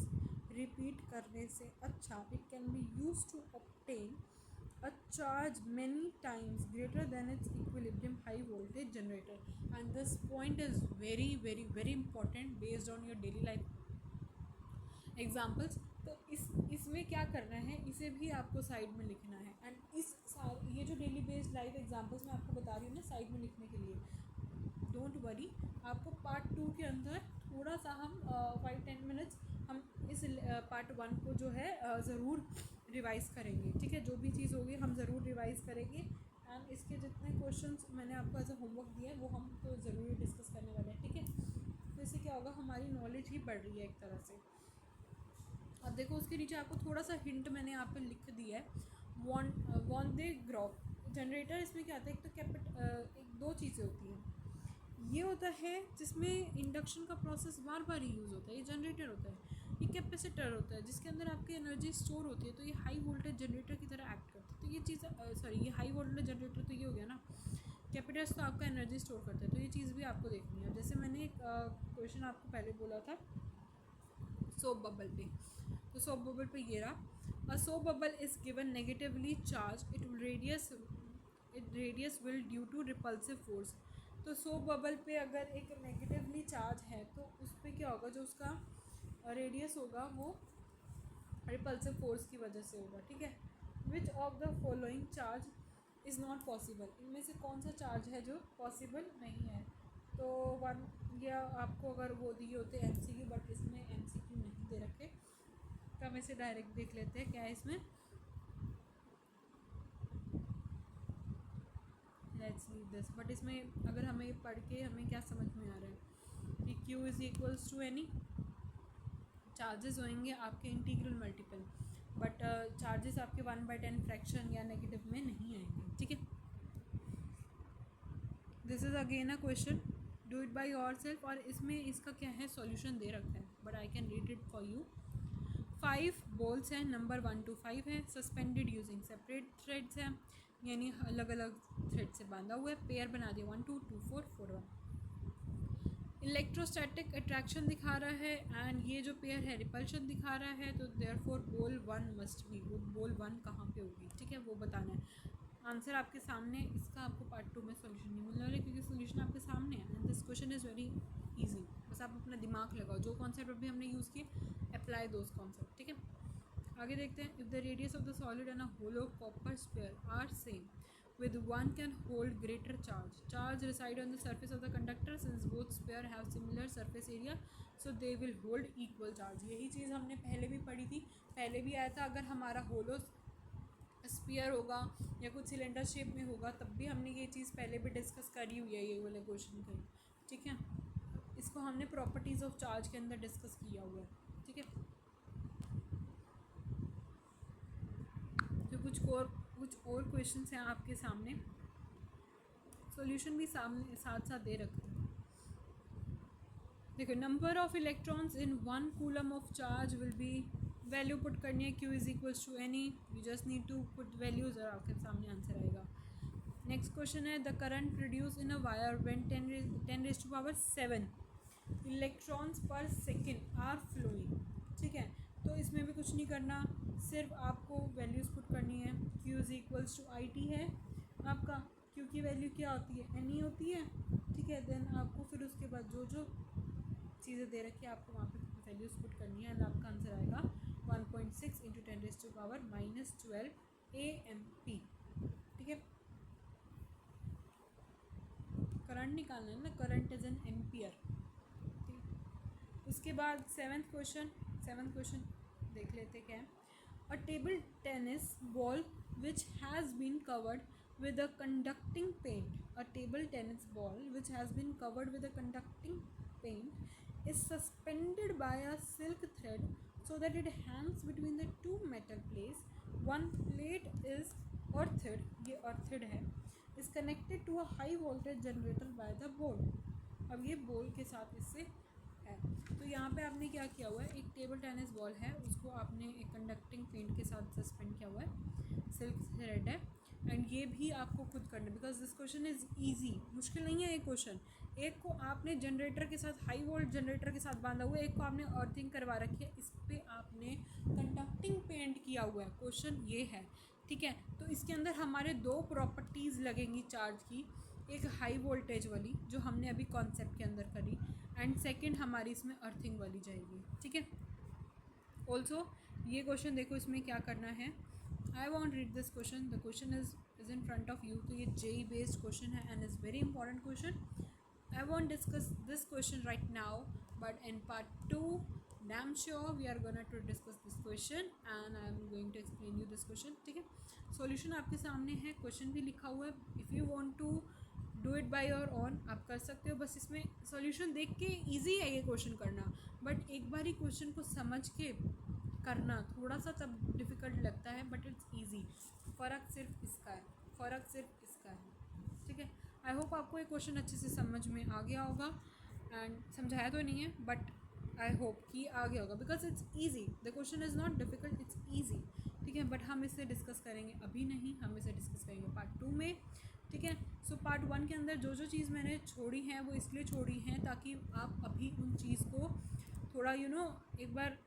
रिपीट करने से अच्छा it can be use to obtain a charge many times greater than its equilibrium high voltage generator. And this point is very important based on your daily life examples. तो इसमें क्या करना है, इसे भी आपको साइड में लिखना है। एंड ये जो डेली बेस्ड लाइफ एग्जांपल्स मैं आपको बता रही हूँ ना साइड में लिखने के लिए, डोंट वरी, आपको पार्ट 2 के अंदर थोड़ा सा हम 5-10 मिनट्स हम इस पार्ट 1 को जो है ज़रूर रिवाइज़ करेंगे, ठीक है। जो भी चीज़ होगी हम ज़रूर रिवाइज़ करेंगे। एंड इसके जितने क्वेश्चंस मैंने आपको एज अ होमवर्क दिया है वो हम तो ज़रूर डिस्कस करने वाले हैं, ठीक है। तो इससे क्या होगा, हमारी नॉलेज ही बढ़ रही है एक तरह से। अब देखो उसके नीचे आपको थोड़ा सा हिंट मैंने यहाँ पे लिख दिया है। वॉन दे ग्रॉप जनरेटर, इसमें क्या होता है, एक तो एक दो चीज़ें होती हैं। ये होता है जिसमें इंडक्शन का प्रोसेस बार बार यूज़ होता है, ये जनरेटर होता है। ये कैपेसिटर होता है जिसके अंदर आपकी एनर्जी स्टोर होती है, तो ये हाई वोल्टेज जनरेटर की तरह एक्ट करता है। तो ये चीज़ ये हाई वोल्टेज जनरेटर तो ये हो गया ना, कैपेसिटर्स तो आपका एनर्जी स्टोर करता है, तो ये चीज़ भी आपको देखनी है। जैसे मैंने एक क्वेश्चन आपको पहले बोला था सोप बबल पे, तो सोप बबल पे ये रहा, a soap bubble is given negatively charge, it radius will due to repulsive force. तो सोप बबल पे अगर एक नेगेटिवली चार्ज है तो उस पर क्या होगा, जो उसका रेडियस होगा वो रिपल्सिव फोर्स की वजह से होगा, ठीक है। Which of the following charge is not possible, इनमें से कौन सा चार्ज है जो पॉसिबल नहीं है। तो वन, या आपको अगर वो दिए होते MCQ, बट इसमें MCQ नहीं दे रखे, तो हम इसे डायरेक्ट देख लेते हैं क्या है इसमें। लेट्स लीव दिस, बट इसमें अगर हमें पढ़ के हमें क्या समझ में आ रहा है कि Q is equals to N E charges होंगे आपके इंटीग्रल मल्टीपल, बट चार्जेस आपके 1/10 फ्रैक्शन या नेगेटिव में नहीं आएंगे, ठीक है। This is again a question, do it by your self, और इसमें इसका क्या है सॉल्यूशन दे रखा है, but I can read it for you. 5 balls हैं, नंबर 1 to 5 है, सस्पेंडेड यूजिंग सेपरेट थ्रेड्स हैं, यानी अलग अलग थ्रेड से बांधा हुआ है। पेयर बना दिया 1 2 2 4 4 1। इलेक्ट्रोस्टैटिक अट्रैक्शन दिखा रहा है, एंड ये जो पेयर है रिपल्शन दिखा रहा है, तो देयरफॉर बोल 1 मस्ट बी, वो बोल 1 कहाँ पे होगी, ठीक है, वो बताना है। आंसर आपके सामने, इसका आपको पार्ट 2 में सॉल्यूशन नहीं मिलने वाला क्योंकि सॉल्यूशन आपके सामने है। And this question is very easy, बस आप अपना दिमाग लगाओ, जो कॉन्सेप्ट अभी हमने यूज़ किए अप्लाई दोज कॉन्सेप्ट, ठीक है। आगे देखते हैं। If the radius of the solid and a hollow copper sphere are same, with one can hold greater charge reside on the surface of the conductor, since both sphere have similar surface area, so they will hold equal charge। यही चीज़ हमने पहले भी पढ़ी थी, पहले भी आया था। अगर हमारा होलो स्फीयर होगा या कुछ सिलेंडर शेप में होगा तब भी हमने ये चीज़ पहले भी डिस्कस करी हुई है, ये वाले क्वेश्चन का, ठीक है। इसको हमने प्रॉपर्टीज़ ऑफ चार्ज के अंदर डिस्कस किया हुआ है, ठीक है। तो कुछ और क्वेश्चंस हैं आपके सामने, सॉल्यूशन भी सामने साथ साथ दे रखते हैं। देखो, number of electrons in 1 coulomb of charge will be, value put करनी है, Q is equals to n e, you just need to put values और आपके सामने आंसर आएगा। नेक्स्ट क्वेश्चन है, the current produce in a wire when 10⁻⁷ electrons per second are flowing, ठीक है। तो इसमें भी कुछ नहीं करना, सिर्फ आपको वैल्यूज़ पुट करनी है। Q is equals to IT है आपका, Q की वैल्यू क्या होती है, NE होती है, ठीक है। देन आपको फिर उसके बाद जो जो चीज़ें दे रखी है आपको वहाँ पे वैल्यूज़ पुट करनी है, एंड आपका आंसर आएगा 1.6 × 10⁻⁻12 AMP, ठीक है। करंट निकालना है ना, करंट इज एन एम्पियर, ठीक। उसके बाद सेवन्थ क्वेश्चन देख लेते क्या है। A table tennis ball which has been covered with a conducting paint, a table tennis ball which has been covered with a conducting paint is suspended by a silk thread so that it hangs between the two metal plates. One plate is earthed, ये earthed है, is connected to a high voltage generator by the ball। अब ये ball के साथ इससे है, तो यहाँ पे आपने क्या किया हुआ है, एक टेबल टेनिस बॉल है, उसको आपने एक कंडक्टिंग पेंट के साथ सस्पेंड किया हुआ है, सिल्क थ्रेड है, एंड ये भी आपको खुद करना है because this question is easy, मुश्किल नहीं है ये क्वेश्चन। एक को आपने जनरेटर के साथ, हाई वोल्ट जनरेटर के साथ बांधा हुआ है, एक को आपने अर्थिंग करवा रखी है, इस पर आपने कंडक्टिंग पेंट किया हुआ है, क्वेश्चन ये है, ठीक है। तो इसके अंदर हमारे दो प्रॉपर्टीज़ लगेंगी चार्ज की, एक हाई वोल्टेज वाली जो हमने अभी कॉन्सेप्ट के अंदर करी, एंड सेकंड हमारी इसमें अर्थिंग वाली जाएगी, ठीक है। ऑल्सो ये क्वेश्चन देखो, इसमें क्या करना है। I want read this question, the question is in front of you. तो ये जेई बेस्ड क्वेश्चन है and is very important question. I won't discuss this question right now, but in part 2, damn sure we are gonna to discuss this question and I am going to explain you this question, ठीक है। Solution आपके सामने है, question भी लिखा हुआ है। If you want to do it by your own, आप कर सकते हो। बस इसमें सॉल्यूशन देख के ईजी है ये क्वेश्चन करना, बट एक बार ही क्वेश्चन को समझ के करना थोड़ा सा तब डिफ़िकल्ट लगता है, बट इट्स ईजी। फ़र्क सिर्फ इसका है, फ़र्क सिर्फ इसका है, ठीक है। आई होप आपको ये क्वेश्चन अच्छे से समझ में आ गया होगा, एंड समझाया तो नहीं है बट आई होप कि आ गया होगा, because it's easy. The question is not difficult, it's easy, ठीक है। बट हम इसे डिस्कस करेंगे अभी नहीं, हम इसे डिस्कस करेंगे पार्ट 2 में, ठीक है। सो पार्ट 1 के अंदर जो जो चीज़ मैंने छोड़ी हैं वो इसलिए छोड़ी हैं ताकि आप अभी उन चीज़ को थोड़ा एक बार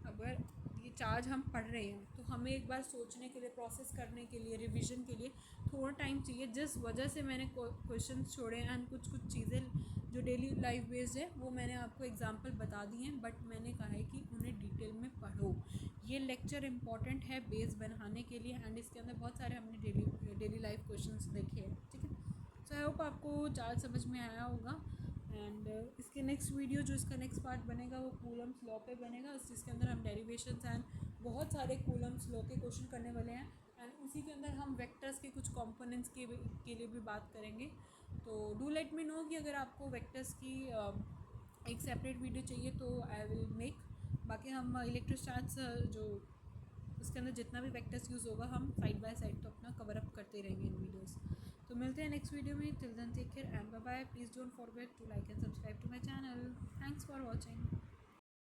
अगर ये चार्ज हम पढ़ रहे हैं तो हमें एक बार सोचने के लिए, प्रोसेस करने के लिए, रिवीजन के लिए थोड़ा टाइम चाहिए। जिस वजह से मैंने क्वेश्चन छोड़े एंड कुछ चीज़ें जो डेली लाइफ बेस्ड है वो मैंने आपको एग्जांपल बता दी हैं, बट मैंने कहा है कि उन्हें डिटेल में पढ़ो। ये लेक्चर इंपॉर्टेंट है बेस बनाने के लिए, एंड इसके अंदर बहुत सारे हमने डेली लाइफ क्वेश्चंस देखे हैं, ठीक है। सो आई होप आपको चार्ज समझ में आया होगा, एंड इसके नेक्स्ट वीडियो जो इसका नेक्स्ट पार्ट बनेगा वो कूलम्स लॉ पे बनेगा, जिसके अंदर हम डेरिवेशंस एंड बहुत सारे कूलम्स लॉ के क्वेश्चन करने वाले हैं, एंड उसी के अंदर हम वेक्टर्स के कुछ कंपोनेंट्स के लिए भी बात करेंगे। तो डू लेट मी नो कि अगर आपको वेक्टर्स की एक सेपरेट वीडियो चाहिए तो आई विल मेक। बाकी हम इलेक्ट्रोस्टैट्स जो उसके अंदर जितना भी वेक्टर्स यूज़ होगा हम साइड बाय साइड तो अपना कवर अप करते रहेंगे इन वीडियोस। तो मिलते हैं नेक्स्ट वीडियो में, till then take care and bye bye. Please don't forget to like and subscribe to my channel. Thanks for watching.